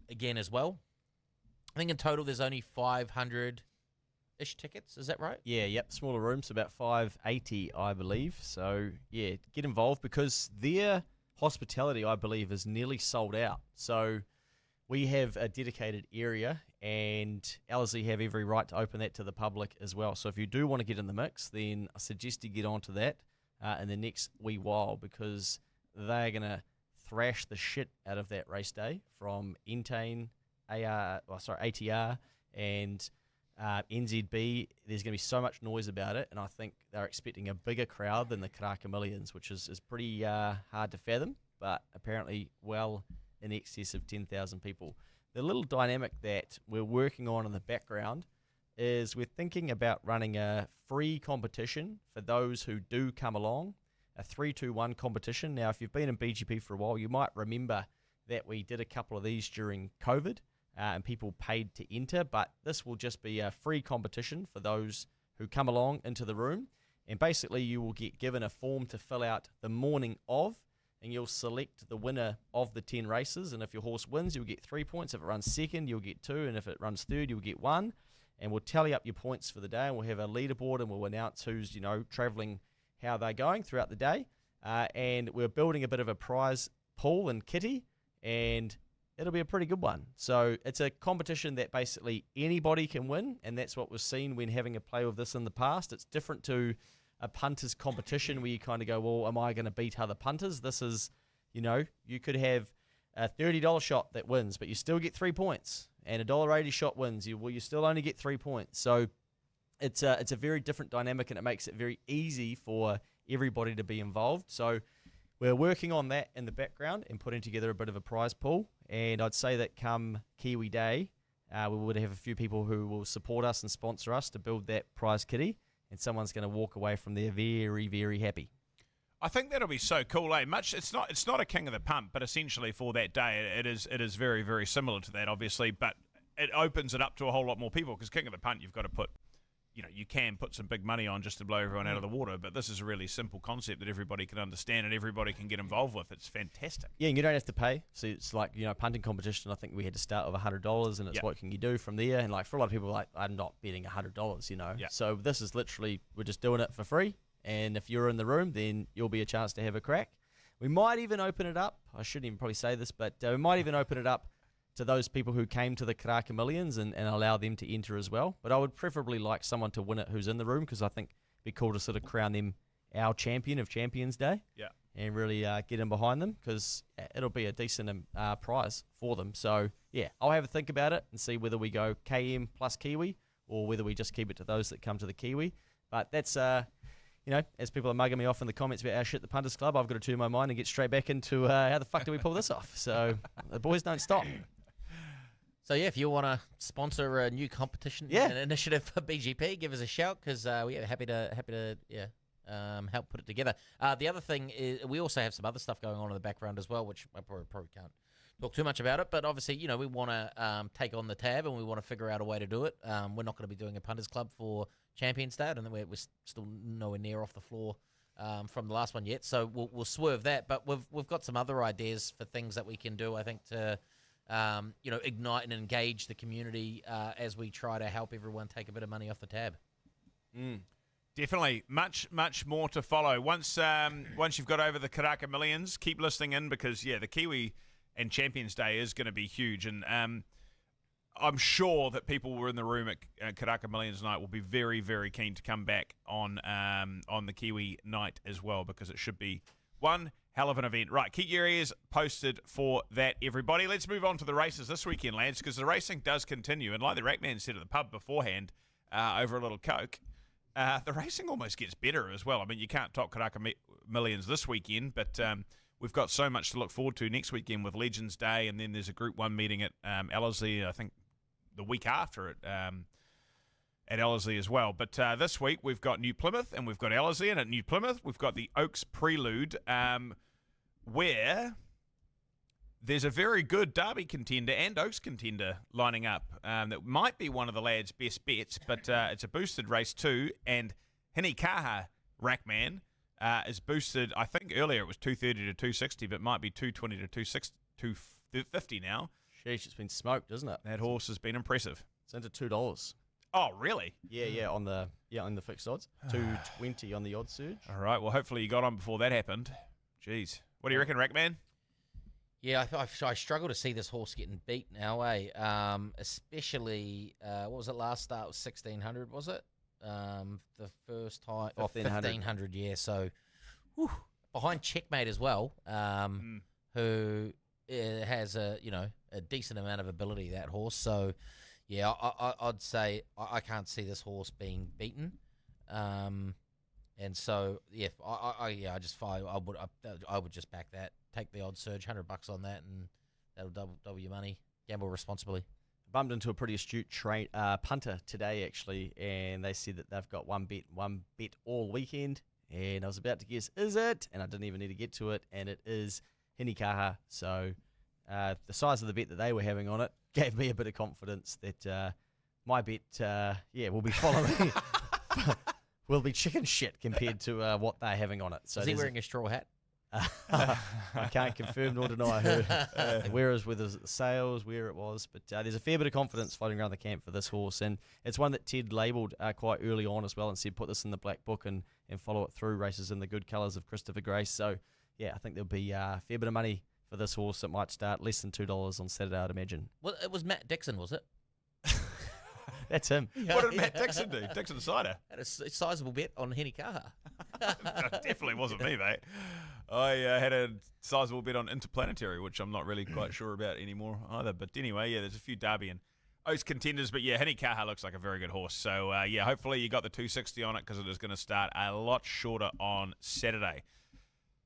again as well. I think in total there's only 500-ish tickets. Is that right? Yeah, yep. Smaller rooms, about 580, I believe. So, yeah, get involved because their hospitality, I believe, is nearly sold out. So we have a dedicated area and Ellerslie have every right to open that to the public as well. So if you do want to get in the mix, then I suggest you get onto that in the next wee while because they're going to thrash the shit out of that race day from Entane, ATR, and NZB. There's going to be so much noise about it, and I think they're expecting a bigger crowd than the Karaka Millions, which is pretty hard to fathom, but apparently well in excess of 10,000 people. The little dynamic that we're working on in the background is we're thinking about running a free competition for those who do come along, a 3-2-1 competition. Now, if you've been in BGP for a while, you might remember that we did a couple of these during COVID and people paid to enter, but this will just be a free competition for those who come along into the room. And basically, you will get given a form to fill out the morning of, and you'll select the winner of the 10 races. And if your horse wins, you'll get 3 points. If it runs second, you'll get 2. And if it runs third, you'll get 1. And we'll tally up your points for the day, and we'll have a leaderboard, and we'll announce who's, traveling, how they're going throughout the day. And we're building a bit of a prize pool and kitty, and it'll be a pretty good one. So it's a competition that basically anybody can win, and that's what we've seen when having a play with this in the past. It's different to a punters competition where you kind of go, well, am I going to beat other punters? This is, you could have a $30 shot that wins, but you still get 3 points, and a $1.80 shot wins. You still only get 3 points. So it's a very different dynamic, and it makes it very easy for everybody to be involved. So we're working on that in the background and putting together a bit of a prize pool, And I'd say that come Kiwi Day, we would have a few people who will support us and sponsor us to build that prize kitty, and someone's going to walk away from there very, very happy. I think that'll be so cool, eh? It's not a King of the Pump, but essentially for that day, it is very, very similar to that, obviously. But it opens it up to a whole lot more people because King of the Punt, you've got to put, you can put some big money on just to blow everyone out of the water. But this is a really simple concept that everybody can understand and everybody can get involved with. It's fantastic. Yeah, and you don't have to pay. So it's like, punting competition, I think we had to start with $100, and it's what can you do from there. And like for a lot of people, like, I'm not betting $100, Yeah. So this is literally, we're just doing it for free. And if you're in the room, then you'll be a chance to have a crack. We might even open it up. I shouldn't even probably say this, but we might even open it up to those people who came to the Karaka Millions and allow them to enter as well. But I would preferably like someone to win it who's in the room, because I think it'd be cool to sort of crown them our champion of Champions Day. Yeah. And really get in behind them, because it'll be a decent prize for them. So, yeah, I'll have a think about it and see whether we go KM plus Kiwi or whether we just keep it to those that come to the Kiwi. But that's... as people are mugging me off in the comments about our shit, the Punters Club, I've got to turn my mind and get straight back into how the fuck do we pull this off? So the boys don't stop. So, yeah, if you want to sponsor a new competition and initiative for BGP, give us a shout, because we're happy to help put it together. The other thing is we also have some other stuff going on in the background as well, which I probably can't talk too much about it. But obviously, we want to take on the tab, and we want to figure out a way to do it. We're not going to be doing a Punters Club for Champions Day, and we're still nowhere near off the floor from the last one yet. So we'll swerve that. But we've got some other ideas for things that we can do, I think, to ignite and engage the community as we try to help everyone take a bit of money off the tab. Definitely. Much, much more to follow. Once you've got over the Karaka Millions, keep listening in, because, the Kiwi and Champions Day is going to be huge. And I'm sure that people who were in the room at Karaka Millions night will be very, very keen to come back on the Kiwi night as well, because it should be one hell of an event. Right, keep your ears posted for that, everybody. Let's move on to the races this weekend, lads, because the racing does continue. And like the Rackman said at the pub beforehand, over a little Coke, the racing almost gets better as well. I mean, you can't top Karaka Millions this weekend, but we've got so much to look forward to next weekend with Legends Day, and then there's a Group 1 meeting at Ellerslie, I think the week after it, at Ellerslie as well. But this week we've got New Plymouth and we've got Ellerslie, and at New Plymouth we've got the Oaks Prelude, where there's a very good Derby contender and Oaks contender lining up. That might be one of the lads' best bets, but it's a boosted race too, and Hinikaha Rackman is boosted. I think earlier it was 230 to 260, but might be 220 to 250 now. Sheesh, it's been smoked, isn't it? That horse has been impressive. It's into $2. Oh, really? Yeah, on the fixed odds. 220 on the odds surge. All right. Well, hopefully you got on before that happened. Jeez. What do you reckon, Rackman? Yeah, I struggle to see this horse getting beat now, especially, what was it last start? It was 1,600, was it? The first time, 1,500, yeah. So, behind Checkmate as well, who has a decent amount of ability, that horse. So, yeah, I'd say I can't see this horse being beaten. And so, yeah, I would just back that. Take the odds surge, $100 on that, and that'll double your money. Gamble responsibly. Bumped into a pretty astute punter today, actually, and they said that they've got one bet all weekend, and I was about to guess, is it? And I didn't even need to get to it, and it is Hinikaha. So the size of the bet that they were having on it gave me a bit of confidence that my bet, will be following, will be chicken shit compared to what they're having on it. So is he wearing a straw hat? I can't confirm nor deny where it was the sales, where it was, but there's a fair bit of confidence floating around the camp for this horse, and it's one that Ted labelled quite early on as well and said put this in the black book and follow it through, races in the good colours of Christopher Grace. So yeah, I think there'll be a fair bit of money for this horse. It might start less than $2 on Saturday, I'd imagine. Well, it was Matt Dixon, was it? That's him. What did Matt Dixon do? Dixon Cider. Had a sizable bet on Hinikaha. Definitely wasn't me, mate. I had a sizable bet on Interplanetary, which I'm not really quite sure about anymore either. But anyway, yeah, there's a few Derby and Oaks contenders. But yeah, Hinikaha looks like a very good horse. So yeah, hopefully you got the 260 on it, because it is going to start a lot shorter on Saturday.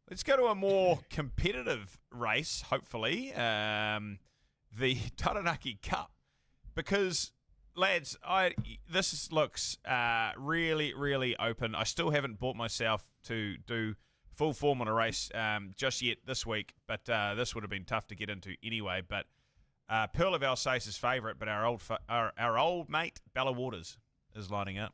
Let's go to a more competitive race, hopefully. the Taranaki Cup, because, lads, this looks really, really open. I still haven't brought myself to do full form on a race just yet this week, but this would have been tough to get into anyway. But Pearl of Alsace's favourite, but our old mate Bella Waters is lining up.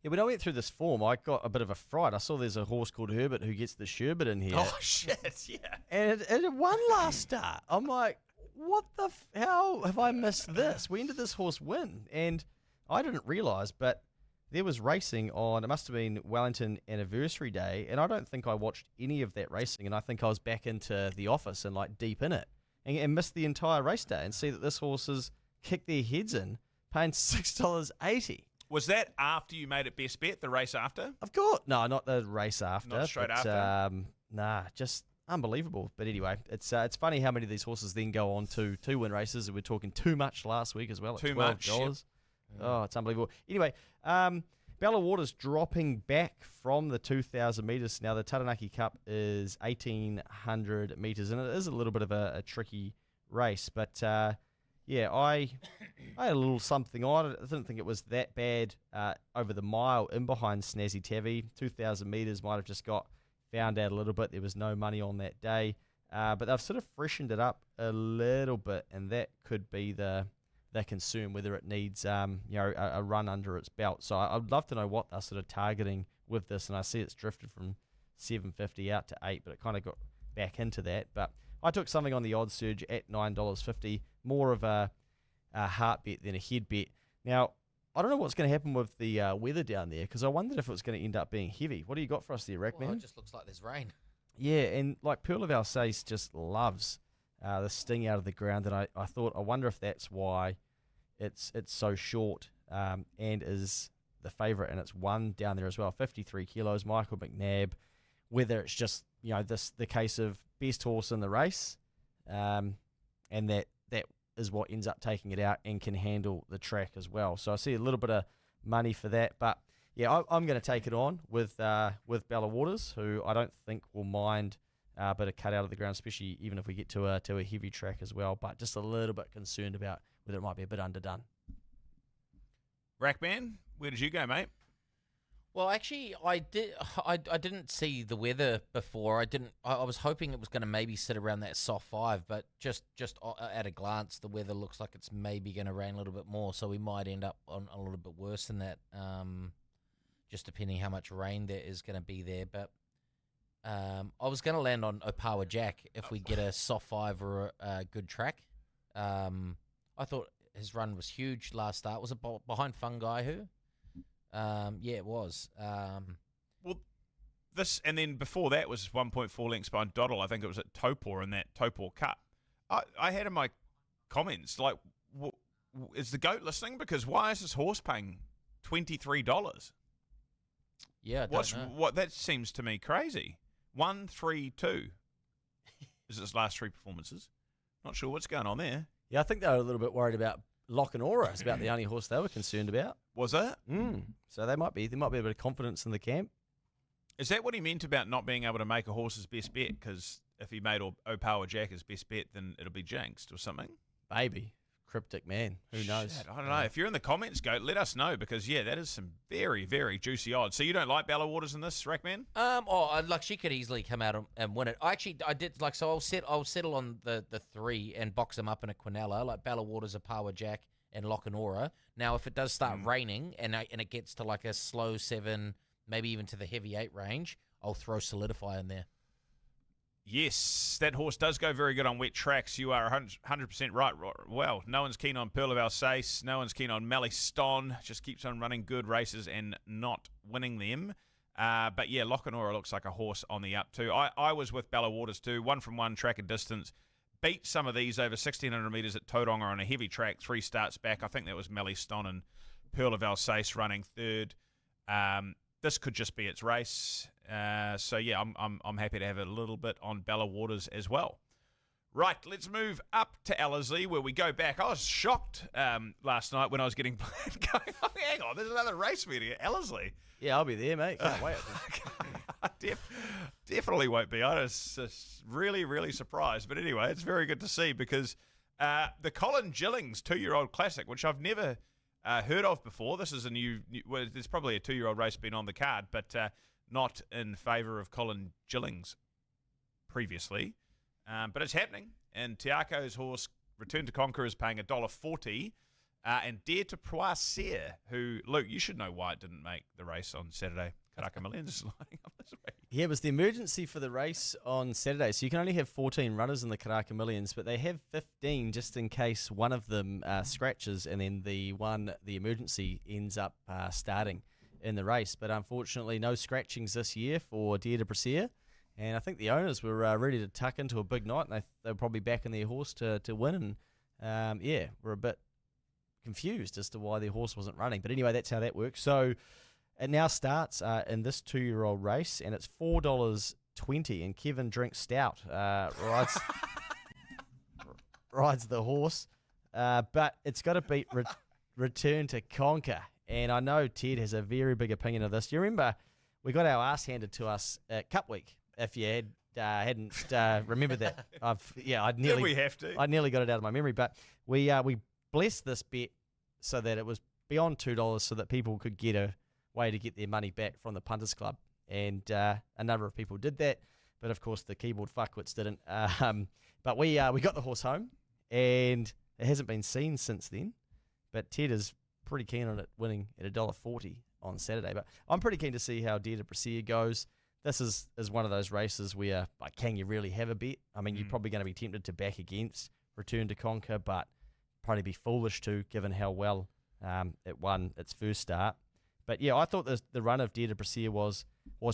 Yeah, when I went through this form, I got a bit of a fright. I saw there's a horse called Herbert who gets the sherbet in here. Oh, shit, yeah. And it won last start. I'm like, what the how have I missed this? When did this horse win? And I didn't realise, but there was racing on, it must have been Wellington Anniversary Day, and I don't think I watched any of that racing, and I think I was back into the office and like deep in it, and missed the entire race day and see that this horse has kicked their heads in, paying $6.80. Was that after you made it best bet, the race after? Of course. No, not the race after. Not straight after? Nah, just unbelievable. But anyway, it's funny how many of these horses then go on to win races. We were talking too much last week as well at Too $12. much, yep. Oh, it's unbelievable. Anyway, Bella Waters dropping back from the 2,000 metres. Now, the Taranaki Cup is 1,800 metres, and it is a little bit of a tricky race. But, yeah, I had a little something on it. I didn't think it was that bad over the mile in behind Snazzy Tavi. 2,000 metres might have just got found out a little bit. There was no money on that day. But they've sort of freshened it up a little bit, and that could be the concern, whether it needs a run under its belt. So I'd love to know what they're sort of targeting with this, and I see it's drifted from 750 out to 8, but it kind of got back into that. But I took something on the odds surge at $9.50, more of a heart bet than a head bet. Now, I don't know what's going to happen with the weather down there, because I wondered if it was going to end up being heavy. What do you got for us there, Rackman? Well, it just looks like there's rain. Yeah, and like Pearl of Alsace just loves the sting out of the ground, and I thought, I wonder if that's why it's so short and is the favourite, and it's won down there as well, 53 kilos, Michael McNabb. Whether it's just the case of best horse in the race, and that is what ends up taking it out and can handle the track as well. So I see a little bit of money for that, but yeah, I'm going to take it on with Bella Waters, who I don't think will mind a bit of cut out of the ground, especially even if we get to a heavy track as well. But just a little bit concerned about whether it might be a bit underdone. Rackman, where did you go, mate? Well, actually, I didn't see the weather before. I was hoping it was going to maybe sit around that soft 5, but just at a glance, the weather looks like it's maybe going to rain a little bit more. So we might end up on a little bit worse than that, just depending how much rain there is going to be there. But I was going to land on Opawa Jack if we get a soft 5 or a good track. I thought his run was huge last start. Was it behind Fungi who? Yeah, it was. Well, this, and then before that was 1.4 lengths behind Doddle. I think it was at Topor in that Topor Cup. I had in my comments, like, is the GOAT listening? Because why is this horse paying $23? Yeah, I don't know. What that seems to me crazy. 1-3-2 is his last 3 performances. Not sure what's going on there. Yeah, I think they were a little bit worried about Lock and Aura. It's about the only horse they were concerned about. Was it? So there might be a bit of confidence in the camp. Is that what he meant about not being able to make a horse's best bet? Because if he made Opawa Jack his best bet, then it'll be jinxed or something? Maybe. Cryptic man. Who knows? Shit, I don't know. If you're in the comments, go let us know, because that is some very, very juicy odds. So you don't like Bella Waters in this, Rackman? Like she could easily come out and win it. I did like, so I'll settle on the 3 and box them up in a Quinella, like Bella Waters, Opawa Jack, and Lock and Aura. Now, if it does start raining and it gets to like a slow 7, maybe even to the heavy 8 range, I'll throw Solidify in there. Yes, that horse does go very good on wet tracks. You are 100% right. Well, no one's keen on Pearl of Alsace. No one's keen on Mally Ston. Just keeps on running good races and not winning them. But yeah, Lock and Aura looks like a horse on the up too. I was with Bella Waters too. 1 from 1 track and distance. Beat some of these over 1,600 metres at Tauranga on a heavy track. 3 starts back. I think that was Mally Ston and Pearl of Alsace running third. This could just be its race. So yeah, I'm happy to have a little bit on Bella Waters as well. Right, let's move up to Ellerslie, where we go back. I was shocked last night when I was getting going. Hang on, there's another race meeting at Ellerslie. Yeah, I'll be there, mate. Can't wait. Definitely won't be. I was just really, really surprised. But anyway, it's very good to see, because The Colin Gillings 2-year-old classic, which I've never heard of before. This is a well, there's probably a 2-year-old race been on the card, but not in favour of Colin Gillings previously. But it's happening, and Tiako's horse Return to Conquer is paying $1.40, and Dare to Poisser, who, Luke, you should know why it didn't make the race on Saturday. Karaka Millions is lining up this week. Yeah, it was the emergency for the race on Saturday, so you can only have 14 runners in the Karaka Millions, but they have 15 just in case one of them scratches, and then the emergency ends up starting in the race. But unfortunately, no scratchings this year for Dare to Poisser, and I think the owners were ready to tuck into a big night, and they were probably backing their horse to win, and we're a bit confused as to why their horse wasn't running. But anyway, that's how that works. So it now starts in this 2-year-old race, and it's $4.20, and Kevin drinks stout, rides the horse, but it's got to beat Return to Conquer, and I know Ted has a very big opinion of this. Do you remember we got our ass handed to us at Cup Week? If you hadn't remembered that, I'd nearly Did we have to? I nearly got it out of my memory, but we blessed this bet so that it was beyond $2, so that people could get a way to get their money back from the Punters Club, and a number of people did that, but of course the keyboard fuckwits didn't. But we got the horse home, and it hasn't been seen since then. But Ted is pretty keen on it winning at $1.40 on Saturday. But I'm pretty keen to see how Dare to Poisser goes. This is one of those races where, like, can you really have a bet? I mean, you're probably going to be tempted to back against Return to Conquer, but probably be foolish to, given how well it won its first start. But yeah, I thought the run of Dare to Poisser was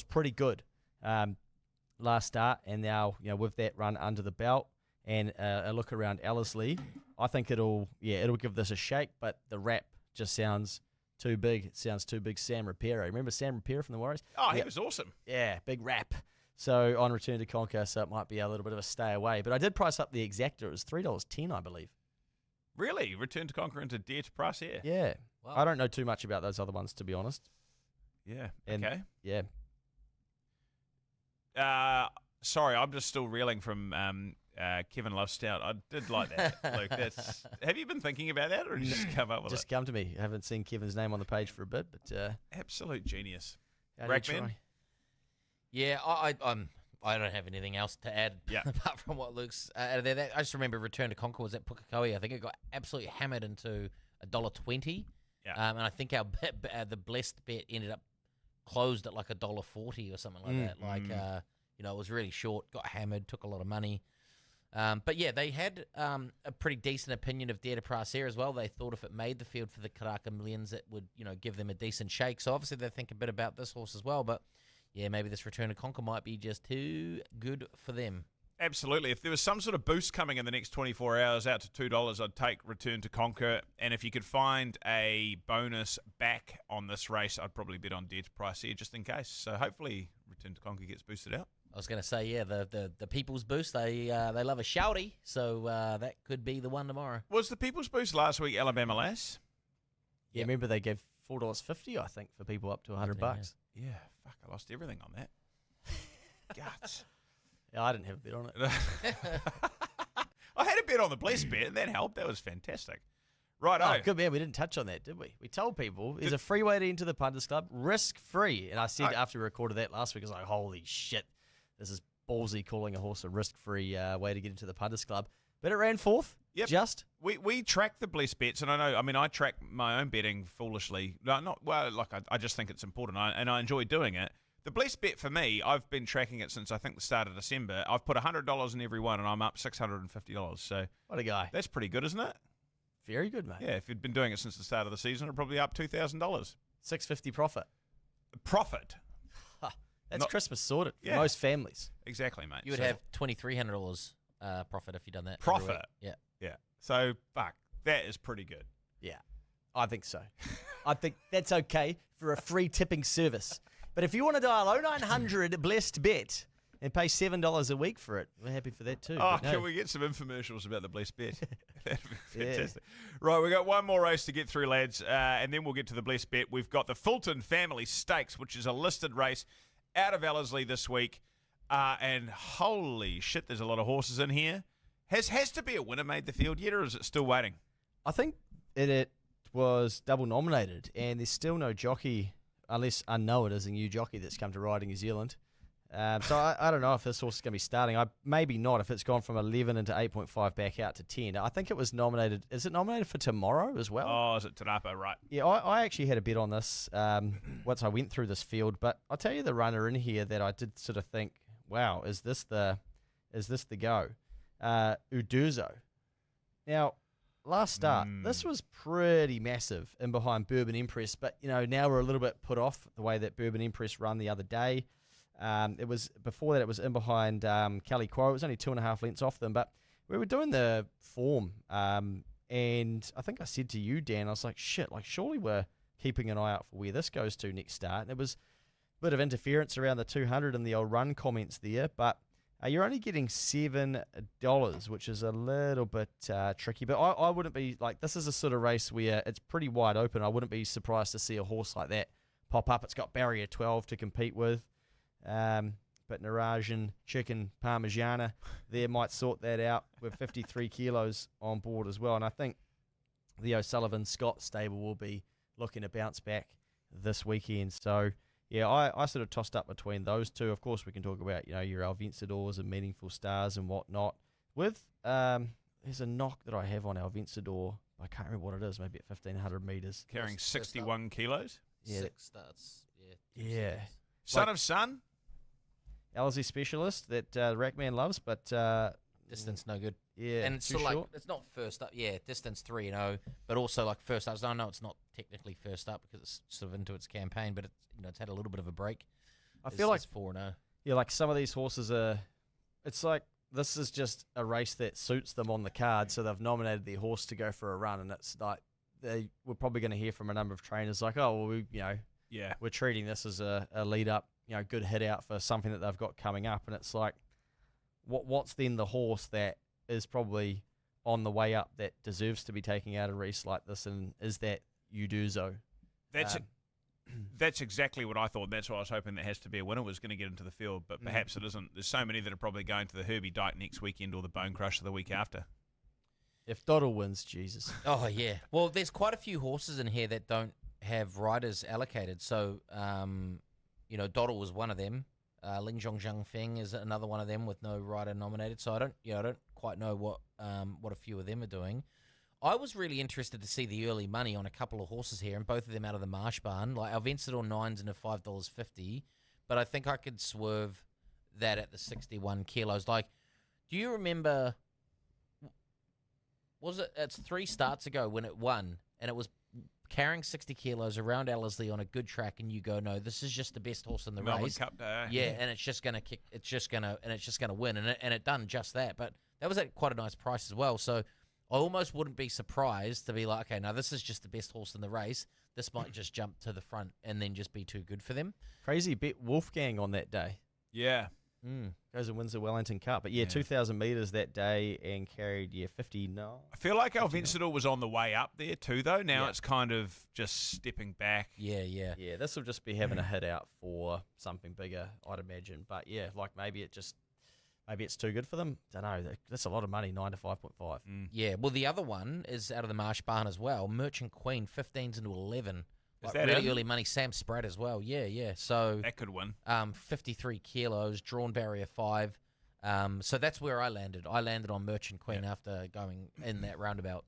pretty good last start, and now with that run under the belt and a look around Ellerslie, I think it'll give this a shake. But the rap just sounds too big. It sounds too big. Sam Rapiro, remember Sam Rapiro from the Warriors? Oh, he was awesome. Yeah, big rap. So on Return to Conquer, so it might be a little bit of a stay away. But I did price up the exacta. It was $3.10, I believe. Really? Return to Conquer into Dare to Poisser? Yeah. Wow. I don't know too much about those other ones, to be honest. Yeah. And, okay. Yeah. Sorry, I'm just still reeling from Kevin Love Stout. I did like that, Luke. Have you been thinking about that, or did you just come up with Just it? come to me. I haven't seen Kevin's name on the page for a bit, but Absolute genius. how do you Rackman? try? Yeah, I don't have anything else to add apart from what Luke's out of there. I just remember Return to Conquer was at Pukekohe. I think it got absolutely hammered into $1.20. Yeah. And I think our the blessed bet ended up closed at like $1.40 or something like that. Like, it was really short, got hammered, took a lot of money. But yeah, they had a pretty decent opinion of Dare to Poisser as well. They thought if it made the field for the Karaka Millions, it would, give them a decent shake. So obviously they think a bit about this horse as well. But yeah, maybe this Return to Conquer might be just too good for them. Absolutely. If there was some sort of boost coming in the next 24 hours out to $2, I'd take Return to Conquer. And if you could find a bonus back on this race, I'd probably bet on Dare to Poisser just in case. So hopefully Return to Conquer gets boosted out. I was going to say, yeah, the People's Boost, they love a shouty, so that could be the one tomorrow. Was the People's Boost last week Alabama Lass? Yeah, remember they gave $4.50, I think, for people up to $100. Yeah, fuck, I lost everything on that. Guts. Yeah, I didn't have a bit on it. I had a bet on the Blessed bet, and that helped. That was fantastic. Right, Oh, good man. We didn't touch on that, did we? We told people there's a free way to enter the Punters Club, risk-free. And I said after we recorded that last week, I was like, holy shit, this is ballsy calling a horse a risk-free way to get into the Punters Club. But it ran fourth. Yep. Just. We track the Blessed bets, and I track my own betting foolishly. I just think it's important, and I enjoy doing it. The Blessed bet for me, I've been tracking it since I think the start of December. I've put $100 in every one, and I'm up $650. So What a guy. that's pretty good, isn't it? Very good, mate. Yeah, if you'd been doing it since the start of the season, it'd probably up $2,000. $650 profit. Profit. That's Not- Christmas sorted for Yeah. most families. Exactly, mate. You would So- have $2,300 profit if you'd done that. every Profit? week. Yeah. Yeah. So, fuck, that is pretty good. Yeah, I think so. I think that's okay for a free tipping service. But if you want to dial 0900 Blessed Bet and pay $7 a week for it, we're happy for that too. Oh, But no. can we get some infomercials about the Blessed bet? That'd be Yeah. fantastic. Right, we've got one more race to get through, lads, and then we'll get to the Blessed bet. We've got the Fulton Family Stakes, which is a listed race out of Ellerslie this week. And holy shit, there's a lot of horses in here. Has to be a winner made the field yet, or is it still waiting? I think it was double nominated, and there's still no jockey, unless Unknown is a new jockey that's come to ride in New Zealand. So I don't know if this horse is going to be starting. Maybe not if it's gone from 11 into 8.5 back out to 10. I think it was nominated. Is it nominated for tomorrow as well? Oh, is it Tarapo? Right. Yeah, I actually had a bet on this once I went through this field. But I'll tell you the runner in here that I did sort of think, wow, is this the go? Uduzo. Now, last start, this was pretty massive in behind Bourbon Empress. But, now we're a little bit put off the way that Bourbon Empress run the other day. It was before that. It was in behind Cali Quo. It was only 2.5 lengths off them, but we were doing the form, and I think I said to you, Dan, I was like, shit, like surely we're keeping an eye out for where this goes to next start. And it was a bit of interference around the 200 in the old run comments there, but you're only getting $7, which is a little bit tricky. But I wouldn't be like, this is a sort of race where it's pretty wide open. I wouldn't be surprised to see a horse like that pop up. It's got barrier 12 to compete with. But Narajan Chicken Parmigiana there might sort that out with 53 kilos on board as well. And I think the O'Sullivan Scott stable will be looking to bounce back this weekend. So, yeah, I sort of tossed up between those two. Of course, we can talk about, your El Vencedors and Meaningful Stars and whatnot. With, there's a knock that I have on El Vencedor. I can't remember what it is, maybe at 1,500 metres. Carrying 61 kilos. Yeah. 6 starts. Yeah. Son of Sun. Ellerslie specialist that Rackman loves, but Distance no good. yeah, And it's too sort of short. like, it's not first up. Yeah, distance 3-0, but also like first up. I know it's not technically first up because it's sort of into its campaign, but it's had a little bit of a break. I feel like 4-0. yeah, like some of these horses are. It's like this is just a race that suits them on the card, so they've nominated their horse to go for a run, and it's like we're probably going to hear from a number of trainers like, oh well, we're treating this as a lead up, good hit out for something that they've got coming up, and it's like, what's then the horse that is probably on the way up that deserves to be taking out a race like this, and is that Uduzo? That's exactly what I thought. That's why I was hoping that has to be a winner was going to get into the field, but perhaps it isn't. There's so many that are probably going to the Herbie Dyke next weekend or the Bone Crusher the week after. If Doddle wins, Jesus. Oh, yeah. Well, there's quite a few horses in here that don't have riders allocated. So, Doddle was one of them. Ling Zhong Zhang Feng is another one of them with no rider nominated. So I don't quite know what a few of them are doing. I was really interested to see the early money on a couple of horses here, and both of them out of the Marsh Barn. Like Al Vencedor 9's and a $5.50, but I think I could swerve that at the 61 kilos. Like, do you remember? It's 3 starts ago when it won, and it was carrying 60 kilos around Ellerslie on a good track, and you go, no, this is just the best horse in the Melbourne race. Cup Day. Yeah, and it's just gonna kick. It's just gonna win, and it done just that. But that was at quite a nice price as well. So I almost wouldn't be surprised to be like, okay, now this is just the best horse in the race. This might just jump to the front and then just be too good for them. Crazy bet Wolfgang on that day. Yeah. Goes and wins the Wellington Cup. But 2,000 metres that day and carried 59. I feel like El Vencedor was on the way up there too, though. Now it's kind of just stepping back. Yeah. Yeah, this will just be having a hit out for something bigger, I'd imagine. But like maybe it's too good for them. Don't know. That's a lot of money, 9 to 5.5. Yeah. Well, the other one is out of the Marsh Barn as well. Merchant Queen, 15s into 11. Is Like that really in? early money. Sam Spratt as well. Yeah. So That could win. 53 kilos, drawn barrier 5. So that's where I landed. I landed on Merchant Queen after going in that roundabout.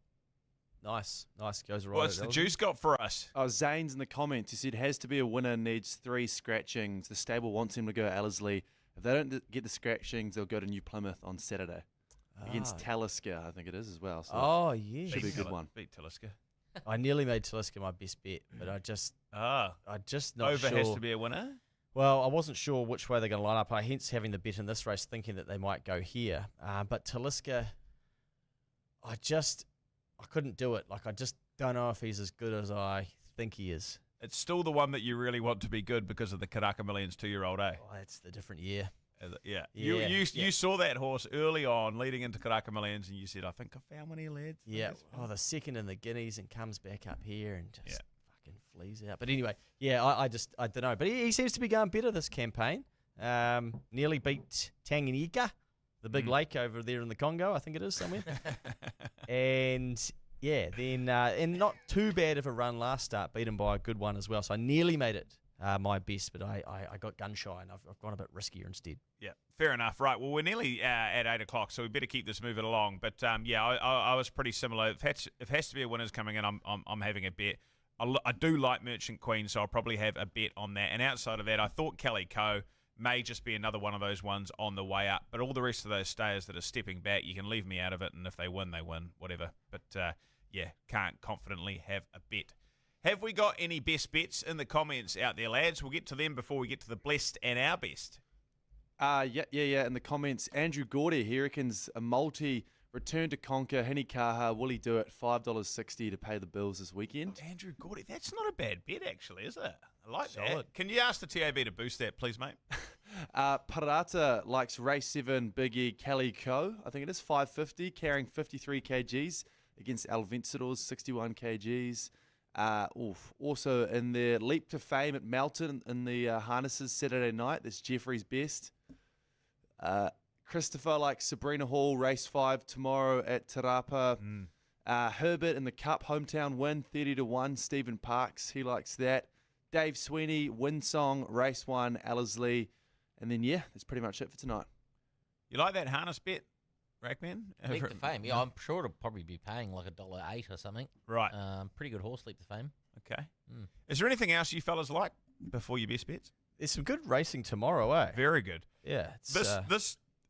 Nice. Goes right. What's the juice got for us? Oh, Zane's in the comments. He said, has to be a winner, needs 3 scratchings. The stable wants him to go Ellerslie. If they don't get the scratchings, they'll go to New Plymouth on Saturday against Talisker, I think it is as well. So Oh, yeah. Should be a good one. Beat Talisker. I nearly made Talisker my best bet, but I just not Over sure. has to be a winner. Well, I wasn't sure which way they're going to line up. I hence having the bet in this race, thinking that they might go here. But Talisker, I couldn't do it. Like, I just don't know if he's as good as I think he is. It's still the one that you really want to be good because of the Karaka Millions 2-year-old, eh? Oh, it's the different year. Yeah. Yeah, You saw that horse early on leading into Karaka Millions and you said, I think I found one here, lads. Yeah. Oh, the second in the Guineas and comes back up here and just Yeah. fucking flees out. But anyway, I don't know. But he seems to be going better this campaign. Nearly beat Tanganyika the big lake over there in the Congo, I think it is somewhere. And yeah, then and not too bad of a run last start, beaten by a good one as well. So I nearly made it my best, but I got gun shy and I've gone a bit riskier instead. Yeah, fair enough. Right, well, we're nearly at 8 o'clock, so we better keep this moving along. But yeah, I was pretty similar. If it has to be a winner's coming in, I'm having a bet. I do like Merchant Queen, so I'll probably have a bet on that. And outside of that, I thought Calico may just be another one of those ones on the way up. But all the rest of those stayers that are stepping back, you can leave me out of it, and if they win, whatever. But yeah, can't confidently have a bet. Have we got any best bets in the comments out there, lads? We'll get to them before we get to the blessed and our best. Yeah. In the comments, Andrew Gordy, he reckons a multi return to conquer Hinikaha. Will he do it? $5.60 to pay the bills this weekend. Andrew Gordy, that's not a bad bet, actually, is it? I like Solid. that. Can you ask the TAB to boost that, please, mate? Parata likes race 7 Biggie Calico. I think it is $5.50, carrying 53 kgs against El Vencedor's 61 kgs. Also in the Leap to Fame at Melton in the harnesses Saturday night. That's Jeffrey's best. Christopher likes Sabrina Hall, race 5 tomorrow at Tarapa. Herbert in the Cup hometown win, 30-1. Stephen Parks, he likes that. Dave Sweeney, Winsong, race 1, Ellerslie. And then, yeah, that's pretty much it for tonight. You like that harness bet, Rackman? Leap to Fame. Yeah, I'm sure it'll probably be paying like $1.08 or something. Right. Pretty good horse, Leap to Fame. Okay. Is there anything else you fellas like before your best bets? There's some good racing tomorrow, eh? Very good. Yeah.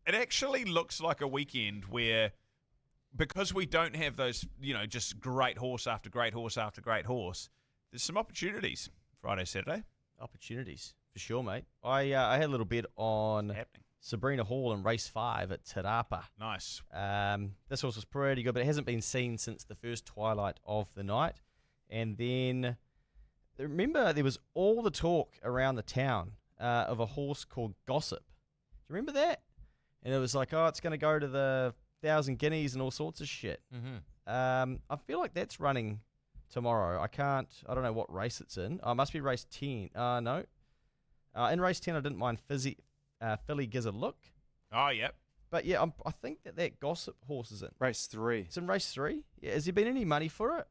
It actually looks like a weekend where, because we don't have those, just great horse after great horse after great horse, there's some opportunities Friday, Saturday. Opportunities, for sure, mate. I had a little bit on Happening. Sabrina Hall in race 5 at Tarapa. Nice. This horse was pretty good, but it hasn't been seen since the first twilight of the night. And then, remember, there was all the talk around the town of a horse called Gossip. Do you remember that? And it was like, it's going to go to the 1,000 Guineas and all sorts of shit. Mm-hmm. I feel like that's running tomorrow. I don't know what race it's in. It must be race 10. No. In race 10, I didn't mind Philly Gives a Look. Oh, yep. But yeah, I think that Gossip horse is in. Race 3. It's in race 3? Yeah, has there been any money for it?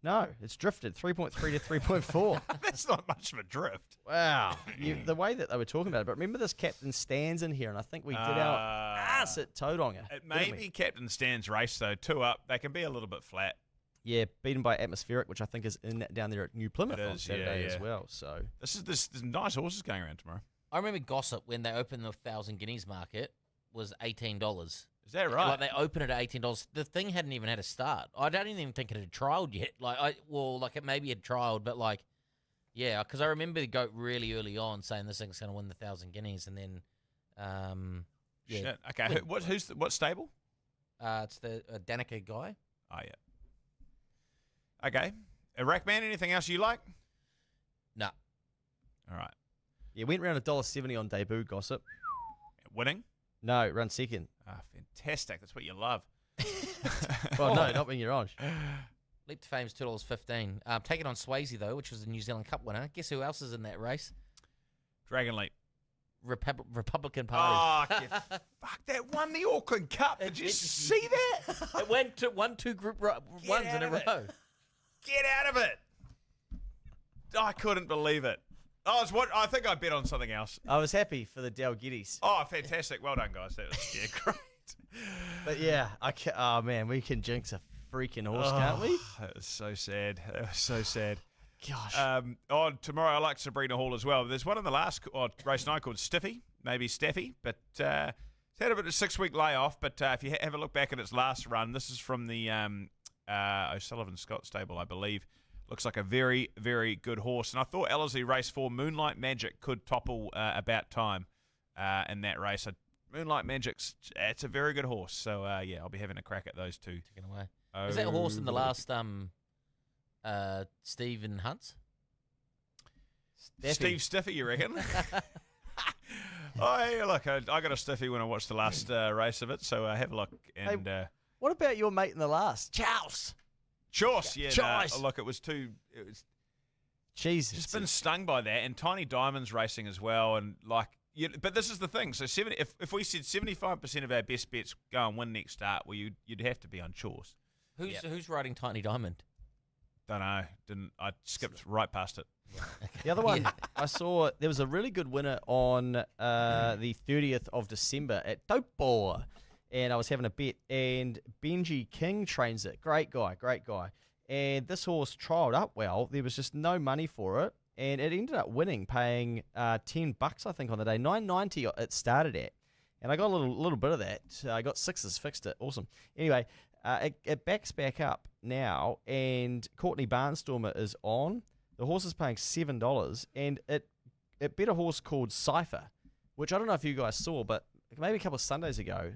No, it's drifted 3.3 to 3.4. That's not much of a drift. Wow. The way that they were talking about it. But remember this Captain Stan's in here, and I think we did our ass at Tauranga. It may be Captain Stan's race, though. 2 up. They can be a little bit flat. Yeah, beaten by Atmospheric, which I think is down there at New Plymouth on is, Saturday yeah. as well. So There's nice horses going around tomorrow. I remember Gossip when they opened the 1,000 Guineas market was $18. Is that right? Like they opened it at $18. The thing hadn't even had a start. I don't even think it had trialed yet. It maybe had trialed, but yeah, because I remember the goat really early on saying this thing's going to win the 1,000 Guineas, and then, yeah. Shit. Okay. What stable? It's the Danica guy. Oh, yeah. Okay. Rackman, anything else you like? No. All right. yeah, went round $1.70 on debut, Gossip. Winning? No, run second. Ah, fantastic. That's what you love. Well, no, not when you're on. Leap to Fame's $2.15. Take it on Swayze, though, which was the New Zealand Cup winner. Guess who else is in that race? Dragon Leap. Republican Party. Oh, fuck, that won the Auckland Cup. Did you see that? It won 2 group ones in a row. Get out of it. I couldn't believe it. I think I bet on something else. I was happy for the Dalgiddies. Oh, fantastic. Well done, guys. That was great. But yeah, oh man, we can jinx a freaking horse, can't we? That was so sad. That was so sad. Gosh. Tomorrow I like Sabrina Hall as well. There's one in the last race night called Stiffy, maybe Staffy, but it's had a bit of a 6-week layoff. But if you have a look back at its last run, this is from the O'Sullivan Scott stable, I believe. Looks like a very, very good horse. And I thought Ellerslie race 4, Moonlight Magic, could topple about time in that race. Moonlight Magic's it's a very good horse. So, yeah, I'll be having a crack at those two. Taken away. Was that horse in the last Stephen Hunt's? Steve Stiffy, you reckon? Oh, look, I got a Stiffy when I watched the last race of it. So have a look. And What about your mate in the last? Chouse. Choice, yeah. Choice. Look, it was Jesus. just been stung by that, and Tiny Diamonds racing as well, and but this is the thing. So if we said 75% of our best bets go and win next start, well, you'd have to be on chores. Who's riding Tiny Diamond? Don't know. I skipped right past it. The other one I saw, there was a really good winner on the 30th of December at Dope Ball, and I was having a bet, and Benji King trains it. Great guy. And this horse trialled up well. There was just no money for it, and it ended up winning, paying $10 I think on the day. $9.90 it started at, and I got a little bit of that. I got sixes, fixed it. Awesome. Anyway, it backs back up now, and Courtney Barnstormer is on. The horse is paying $7, and it bet a horse called Cypher, which I don't know if you guys saw, but maybe a couple of Sundays ago,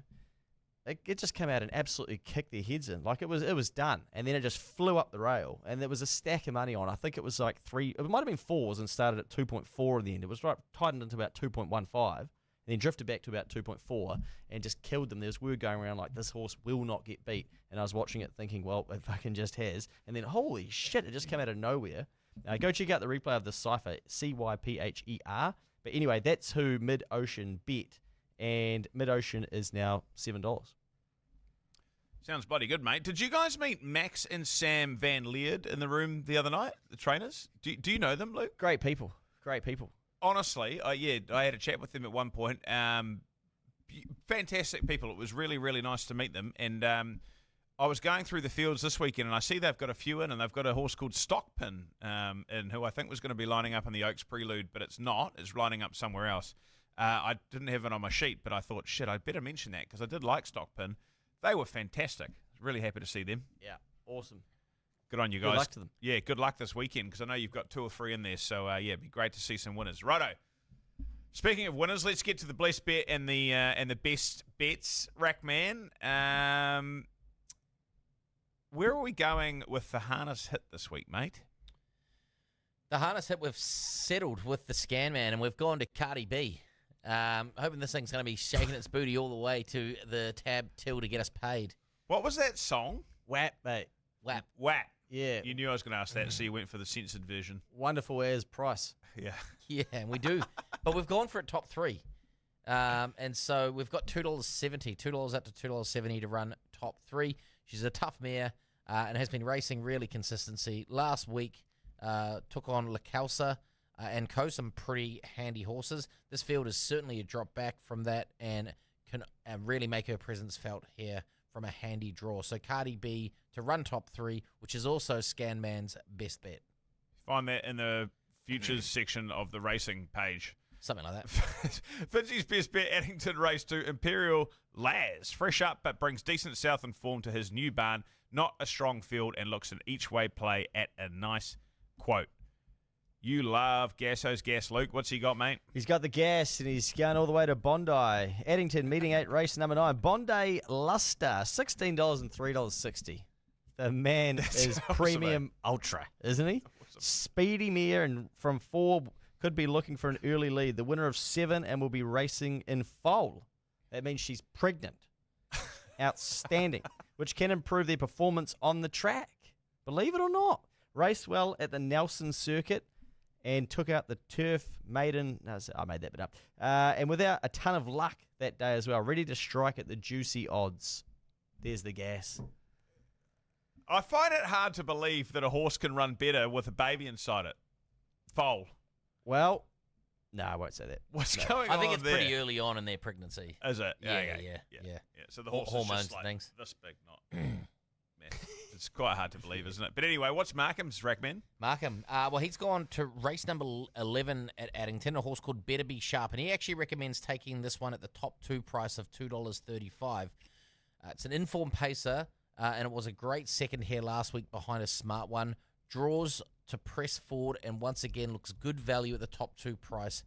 it just came out and absolutely kicked their heads in. Like it was done, and then it just flew up the rail, and there was a stack of money on. I think it was like it might have been 4s and started at 2.4 in the end. It was tightened into about 2.15, and then drifted back to about 2.4 and just killed them. There was word going around like this horse will not get beat, and I was watching it thinking, well, it fucking just has, and then holy shit, it just came out of nowhere. Go check out the replay of the Cypher, Cypher. But anyway, that's who Mid-Ocean bet, and Mid-Ocean is now $7. Sounds bloody good, mate. Did you guys meet Max and Sam Van Leerd in the room the other night, the trainers? Do you know them, Luke? Great people. Honestly, I had a chat with them at one point. Fantastic people. It was really, really nice to meet them. And I was going through the fields this weekend, and I see they've got a few in, and they've got a horse called Stockpin, in who I think was going to be lining up in the Oaks Prelude, but it's not. It's lining up somewhere else. I didn't have it on my sheet, but I thought, shit, I'd better mention that because I did like Stockpin. They were fantastic. Really happy to see them. Yeah, awesome. Good on you guys. Good luck to them. Yeah, good luck this weekend because I know you've got 2 or 3 in there. So, it'd be great to see some winners. Righto. Speaking of winners, let's get to the blessed bet and the best bets, Rackman. Where are we going with the harness hit this week, mate? The harness hit, we've settled with the Scan Man, and we've gone to Cardi B. Hoping this thing's going to be shaking its booty all the way to the tab till to get us paid. What was that song? WAP, mate. WAP. WAP. Yeah. You knew I was going to ask that, so you went for the censored version. Wonderful as price. Yeah. Yeah, and we do. But we've gone for it top 3. And so we've got $2.70, $2 up to $2.70 to run top 3. She's a tough mare and has been racing really consistency. Last week took on La Causa and Co, some pretty handy horses. This field is certainly a drop back from that and can really make her presence felt here from a handy draw. So Cardi B to run top 3, which is also Scan Man's best bet. Find that in the futures section of the racing page. Something like that. Finchie's best bet, Addington Race 2, Imperial Laz. Fresh up, but brings decent southern form to his new barn. Not a strong field and looks an each-way play at a nice quote. You love Gasso's gas, Luke. What's he got, mate? He's got the gas, and he's going all the way to Bondi. Addington, meeting 8, race number 9. Bondi Luster, $16 and $3.60. The man is awesome, premium ultra, isn't he? Awesome. Speedy mare, and from 4, could be looking for an early lead. The winner of 7 and will be racing in foal. That means she's pregnant. Outstanding. Which can improve their performance on the track. Believe it or not. Raced well at the Nelson Circuit and took out the Turf Maiden. No, I made that bit up. And without a ton of luck that day as well. Ready to strike at the juicy odds. There's the gas. I find it hard to believe that a horse can run better with a baby inside it. Foal. Well, no, I won't say that. What's going on I think it's there? pretty early on in their pregnancy. Is it? Yeah. So the horse is Hormones just like things. this big, not. Man, it's quite hard to believe, isn't it? But anyway, what's Markham's, Rackman? Markham. Well, he's gone to race number 11 at Addington, a horse called Better Be Sharp, and he actually recommends taking this one at the top 2 price of $2.35. It's an informed pacer, and it was a great second here last week behind a smart one. Draws to press forward, and once again looks good value at the top 2 price.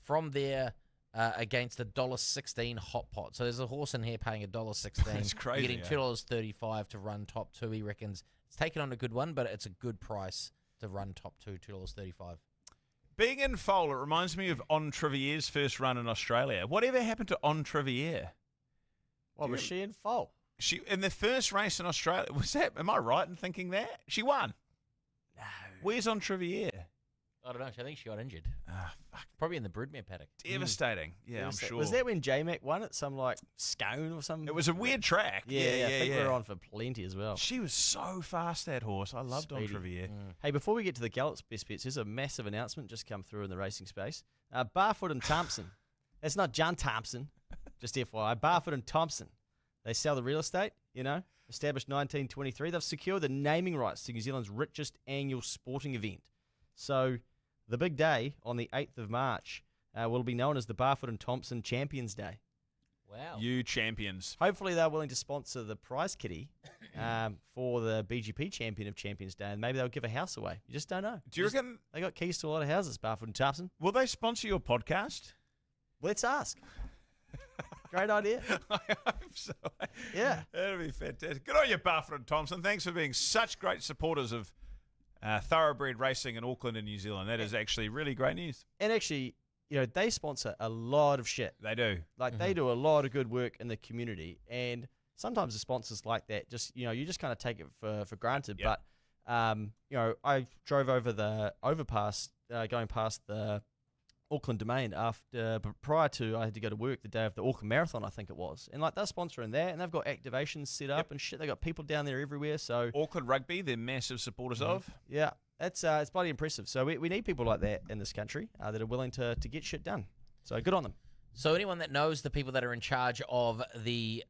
From there, against a $1.16 hot pot. So there's a horse in here paying $1.16. That's crazy. You're getting $2.35 to run top 2. He reckons it's taken on a good one, but it's a good price to run top 2, $2.35. Being in foal, it reminds me of On Trivier's first run in Australia. Whatever happened to On Trivier? What, was she in foal? She in the first race in Australia. Was that? Am I right in thinking that she won? No. Where's On Trivier? I don't know. I think she got injured. Fuck. Probably in the broodmare paddock. Devastating. Yeah, I'm sure. Was that when J-Mac won at some like Scone or something? It was a weird track. Yeah, I think we were on for plenty as well. She was so fast, that horse. I loved Don Speedy. Trivier. Hey, before we get to the Gallop's best bets, there's a massive announcement just come through in the racing space. Barfoot and Thompson. That's not John Thompson, just FYI. Barfoot and Thompson. They sell the real estate, established 1923. They've secured the naming rights to New Zealand's richest annual sporting event. So the big day on the 8th of March will be known as the Barfoot and Thompson Champions Day. Wow. You champions. Hopefully they're willing to sponsor the prize kitty for the BGP champion of Champions Day, and maybe they'll give a house away. You just don't know. Do you reckon... They got keys to a lot of houses, Barfoot and Thompson. Will they sponsor your podcast? Let's ask. Great idea. I hope so. Yeah. That'll be fantastic. Good on you, Barfoot and Thompson. Thanks for being such great supporters of thoroughbred racing in Auckland and New Zealand. That is actually really great news. And actually, they sponsor a lot of shit. They do. Like, they do a lot of good work in the community. And sometimes the sponsors like that, just, you just kind of take it for granted. Yep. But, I drove over the overpass, going past the Auckland Domain prior to I had to go to work the day of the Auckland Marathon, I think it was. And like they're sponsoring that, and they've got activations set up and shit. They got people down there everywhere. So Auckland Rugby, they're massive supporters of. yeah, it's bloody impressive. So we need people like that in this country that are willing to get shit done. So good on them. So anyone that knows the people that are in charge of the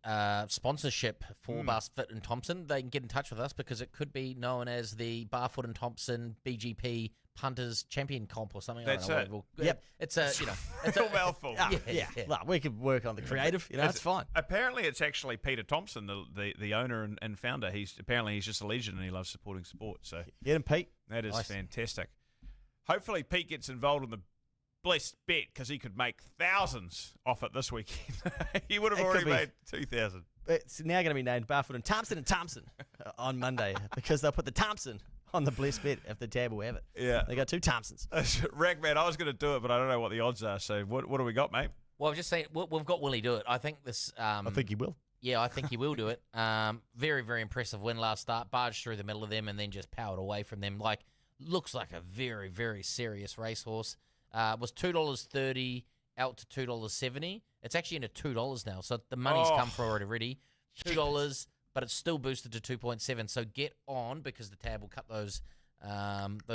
sponsorship for Barfoot and Thompson, they can get in touch with us because it could be known as the Barfoot and Thompson BGP Punters Champion Comp or something. That's I don't know. Yep. It's a it's Real mouthful. Yeah. Look, we could work on the creative. It's fine. Apparently, it's actually Peter Thompson, the owner and founder. He's just a legend and he loves supporting sport. So Get him, Pete. that is Nice. fantastic. Hopefully, Pete gets involved in the blessed bet because he could make thousands off it this weekend. He would have It could already be. made 2,000. It's now going to be named Barfoot and Thompson on Monday because they'll put the Thompson on the blessed bet if the tab will have it. Yeah. They got two Thompsons. Ragman, I was going to do it, but I don't know what the odds are. So what do we got, mate? Well, I'm just saying we've got Willie do it. I think this. I think he will. Yeah, I think he will do it. Very, very impressive win last start. Barged through the middle of them and then just powered away from them. Looks like a very, very serious racehorse. Was $2.30 out to $2.70. It's actually into $2 now, so the money's come for it already. $2, but it's still boosted to 2.7. So get on because the tab will cut those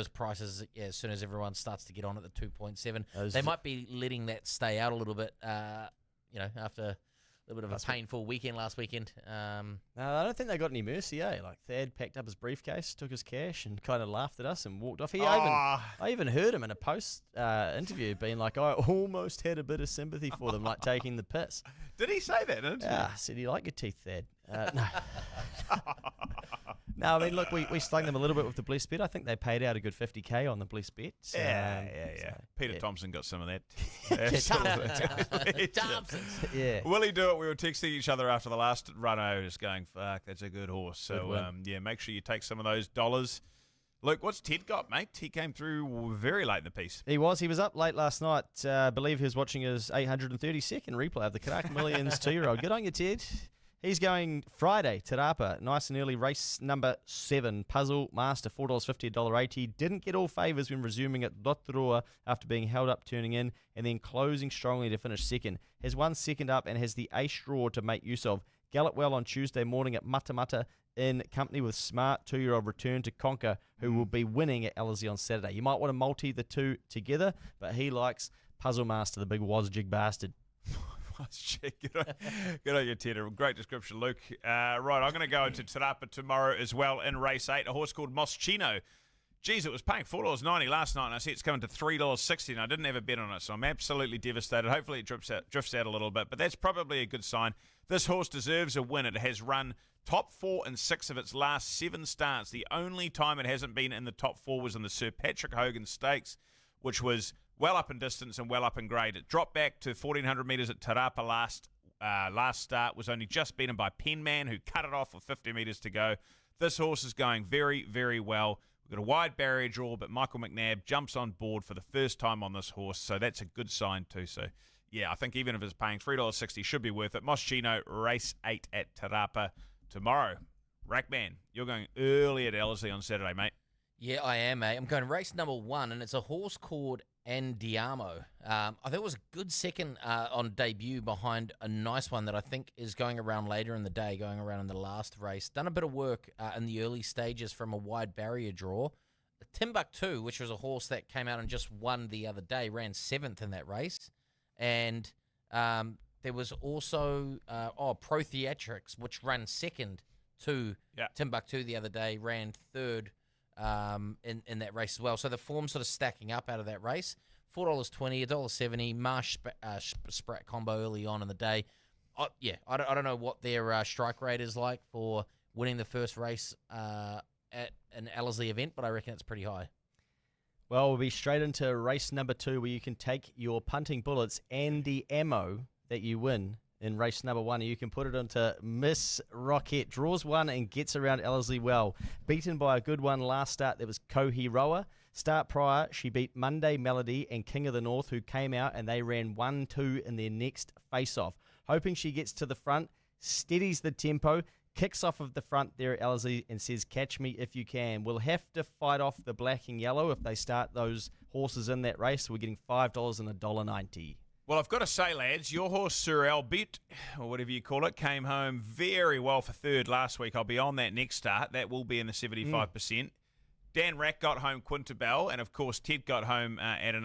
prices as soon as everyone starts to get on at the 2.7. They might be letting that stay out a little bit. After a little bit of a painful weekend last weekend. No, I don't think they got any mercy, eh? Like, Thad packed up his briefcase, took his cash, and kind of laughed at us and walked off. I even heard him in a post interview being like, I almost had a bit of sympathy for them, like taking the piss. Did he say that? Didn't he? I said, you like your teeth, Thad? No. No, I mean, look, we slung them a little bit with the blessed bet. I think they paid out a good 50K on the blessed bet. Yeah. So, Peter yeah. Thompson got some of that. Thompsons. Yeah. Will he do it? We were texting each other after the last run out, just going, fuck, that's a good horse. Good So, win. make sure you take some of those dollars. Luke, what's Ted got, mate? He came through very late in the piece. He was up late last night. I believe he was watching his 832nd replay of the Karaka Millions 2-year-old. Good on you, Ted. He's going Friday, Te Rapa, nice and early, race number 7, Puzzle Master, $4.50, $1.80. Didn't get all favours when resuming at Rotorua after being held up turning in and then closing strongly to finish second. Has one second up and has the ace draw to make use of. Galloped well on Tuesday morning at Matamata in company with smart 2-year-old Return to Conquer, who will be winning at Ellerslie on Saturday. You might want to multi the two together, but he likes Puzzle Master, the big wazjig bastard. Good on you, Ted. Great description, Luke. Right, I'm going to go into Te Rapa tomorrow as well in race 8, a horse called Moschino. Geez, it was paying $4.90 last night, and I see it's coming to $3.60, and I didn't have a bet on it, so I'm absolutely devastated. Hopefully it drifts out a little bit, but that's probably a good sign. This horse deserves a win. It has run top 4 in 6 of its last 7 starts. The only time it hasn't been in the top 4 was in the Sir Patrick Hogan Stakes, which was well up in distance and well up in grade. It dropped back to 1,400 metres at Te Rapa last start, was only just beaten by Penman, who cut it off with 50 metres to go. This horse is going very, very well. We've got a wide barrier draw, but Michael McNabb jumps on board for the first time on this horse, so that's a good sign too. So, yeah, I think even if it's paying $3.60, should be worth it. Moschino, race 8 at Te Rapa tomorrow. Rackman, you're going early at Ellerslie on Saturday, mate. Yeah, I am, mate. I'm going race number 1, and it's a horse called Andiamo. I think it was a good second on debut behind a nice one that I think is going around later in the day, going around in the last race. Done a bit of work in the early stages from a wide barrier draw. Timbuktu, which was a horse that came out and just won the other day, ran 7th in that race. And there was also Pro Theatrics, which ran second to Timbuktu the other day, ran 3rd in that race as well. So the form's sort of stacking up out of that race. $4.20, $1.70, Marsh Sprat combo early on in the day. I don't know what their strike rate is like for winning the first race at an Ellerslie event, but I reckon it's pretty high. Well, we'll be straight into race number 2, where you can take your punting bullets and the ammo that you win in race number 1, and you can put it into Miss Rocket. Draws 1 and gets around Ellerslie well. Beaten by a good one last start. There was Kohiroa. Start prior, she beat Monday Melody and King of the North, who came out and they ran 1-2 in their next face-off. Hoping she gets to the front, steadies the tempo, kicks off of the front there at Ellerslie and says, catch me if you can. We'll have to fight off the black and yellow if they start those horses in that race. We're getting $5 and $1.90. Well, I've got to say, lads, your horse, Sir Albit, or whatever you call it, came home very well for 3rd last week. I'll be on that next start. That will be in the 75%. Dan Rack got home Quintabel, and, of course, Ted got home at an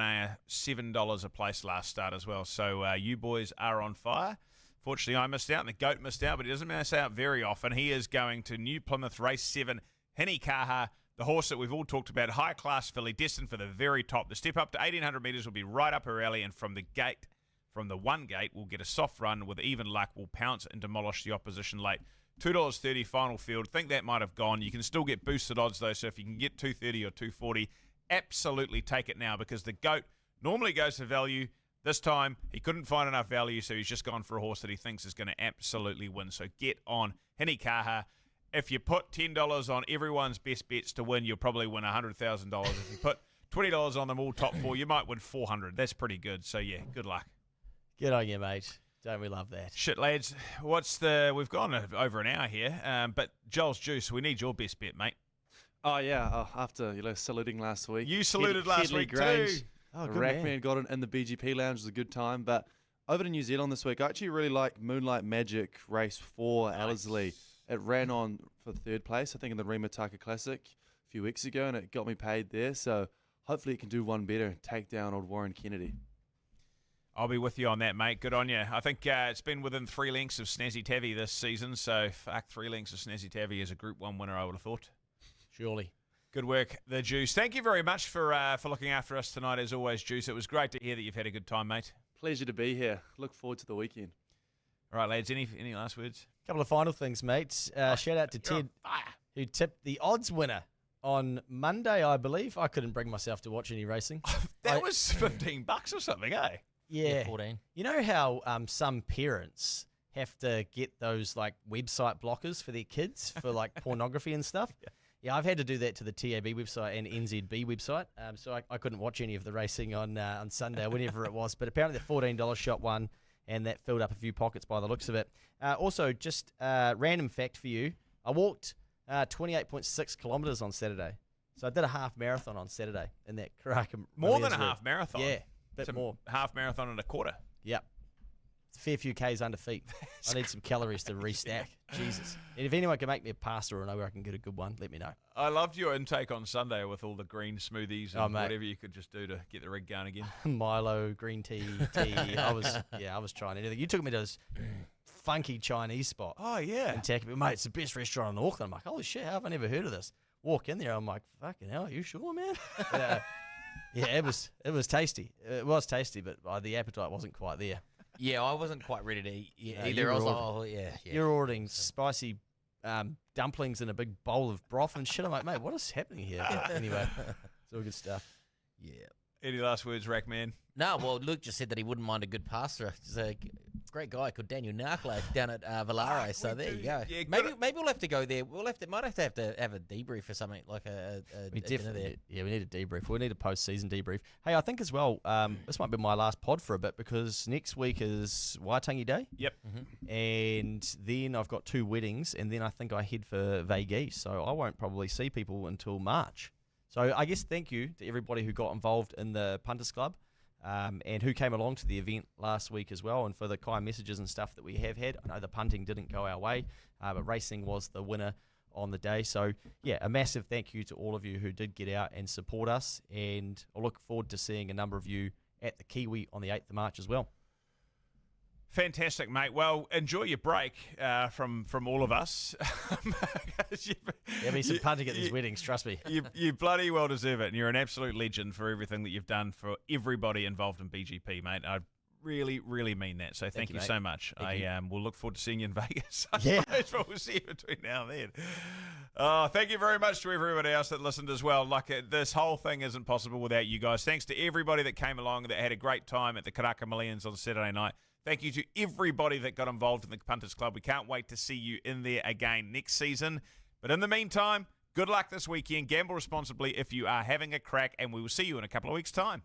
$7 a place last start as well. So you boys are on fire. Fortunately, I missed out, and the GOAT missed out, but he doesn't miss out very often. He is going to New Plymouth Race 7, Hinikaha, the horse that we've all talked about, high-class filly, destined for the very top. The step up to 1,800 metres will be right up her alley, and from the one gate, we'll get a soft run. With even luck, we'll pounce and demolish the opposition late. $2.30 final field. Think that might have gone. You can still get boosted odds, though, so if you can get $2.30 or $2.40, absolutely take it now, because the GOAT normally goes for value. This time, he couldn't find enough value, so he's just gone for a horse that he thinks is going to absolutely win. So get on Hinikaha. If you put $10 on everyone's best bets to win, you'll probably win $100,000. If you put $20 on them all top 4, you might win $400. That's pretty good. So, yeah, good luck. Good on you, mate. Don't we love that? Shit, lads. We've gone over an hour here, but Joel's Juice, we need your best bet, mate. Oh, yeah. After saluting last week. You saluted last week too. Oh, good Rackman man. got it in the BGP lounge. It was a good time. But over to New Zealand this week, I actually really like Moonlight Magic race 4 Ellerslie. It ran on for 3rd place, I think, in the Remataka Classic a few weeks ago, and it got me paid there. So hopefully it can do one better and take down old Warren Kennedy. I'll be with you on that, mate. Good on you. I think it's been within 3 lengths of Snazzy Tavi this season, so 3 lengths of Snazzy Tavi as a Group 1 winner, I would have thought. Surely. Good work, the Juice. Thank you very much for looking after us tonight, as always, Juice. It was great to hear that you've had a good time, mate. Pleasure to be here. Look forward to the weekend. All right, lads, any last words? Couple of final things, mate. Shout out to Ted, who tipped the odds winner on Monday, I believe. I couldn't bring myself to watch any racing. That was $15 or something, eh? Yeah. 14. You know how some parents have to get those like website blockers for their kids for like pornography and stuff? Yeah, I've had to do that to the TAB website and NZB website. So I couldn't watch any of the racing on Sunday, whenever it was. But apparently the $14 shot won, and that filled up a few pockets by the looks of it. Also, just random fact for you. I walked 28.6 kilometres on Saturday. So I did a half marathon on Saturday in that Karaka. More than a half marathon? Yeah, bit more. Half marathon and a quarter. Yep. It's a fair few Ks under feet. I need some calories to restack. Jesus. And if anyone can make me a pasta or know where I can get a good one, let me know. I loved your intake on Sunday with all the green smoothies and whatever you could just do to get the rig going again. Milo, green tea. I was trying anything. You took me to this funky Chinese spot. Oh, yeah. In Takapuna. Mate, it's the best restaurant in Auckland. I'm like, holy shit, how have I never heard of this? Walk in there, I'm like, fucking hell, are you sure, man? Yeah, it was tasty. It was tasty, but the appetite wasn't quite there. Yeah, I wasn't quite ready to eat No, either. I was like, oh, yeah. You're ordering spicy dumplings in a big bowl of broth and shit. I'm like, mate, what is happening here? Anyway, it's all good stuff. Yeah. Any last words, Rack Man? No, well, Luke just said that he wouldn't mind a good pasta. He's a great guy called Daniel Narkle down at Valare. So there you go. Yeah, maybe we'll have to go there. Might have to have a debrief or something like a dinner there. Yeah, we need a debrief. We need a post-season debrief. Hey, I think as well, this might be my last pod for a bit because next week is Waitangi Day. Yep. Mm-hmm. And then I've got 2 weddings, and then I think I head for Vegas. So I won't probably see people until March. So I guess thank you to everybody who got involved in the Punters Club and who came along to the event last week as well, and for the kind messages and stuff that we have had. I know the punting didn't go our way, but racing was the winner on the day. So, yeah, a massive thank you to all of you who did get out and support us, and I look forward to seeing a number of you at the Kiwi on the 8th of March as well. Fantastic, mate. Well, enjoy your break from all of us. There'll be some punting at these weddings, trust me. You bloody well deserve it, and you're an absolute legend for everything that you've done for everybody involved in BGP, mate. I really, really mean that. So thank you so much. I will look forward to seeing you in Vegas. Yeah. That's what we'll see you between now and then. Oh, thank you very much to everybody else that listened as well. This whole thing isn't possible without you guys. Thanks to everybody that came along that had a great time at the Karaka Millions on Saturday night. Thank you to everybody that got involved in the Punters Club. We can't wait to see you in there again next season. But in the meantime, good luck this weekend. Gamble responsibly if you are having a crack, and we will see you in a couple of weeks' time.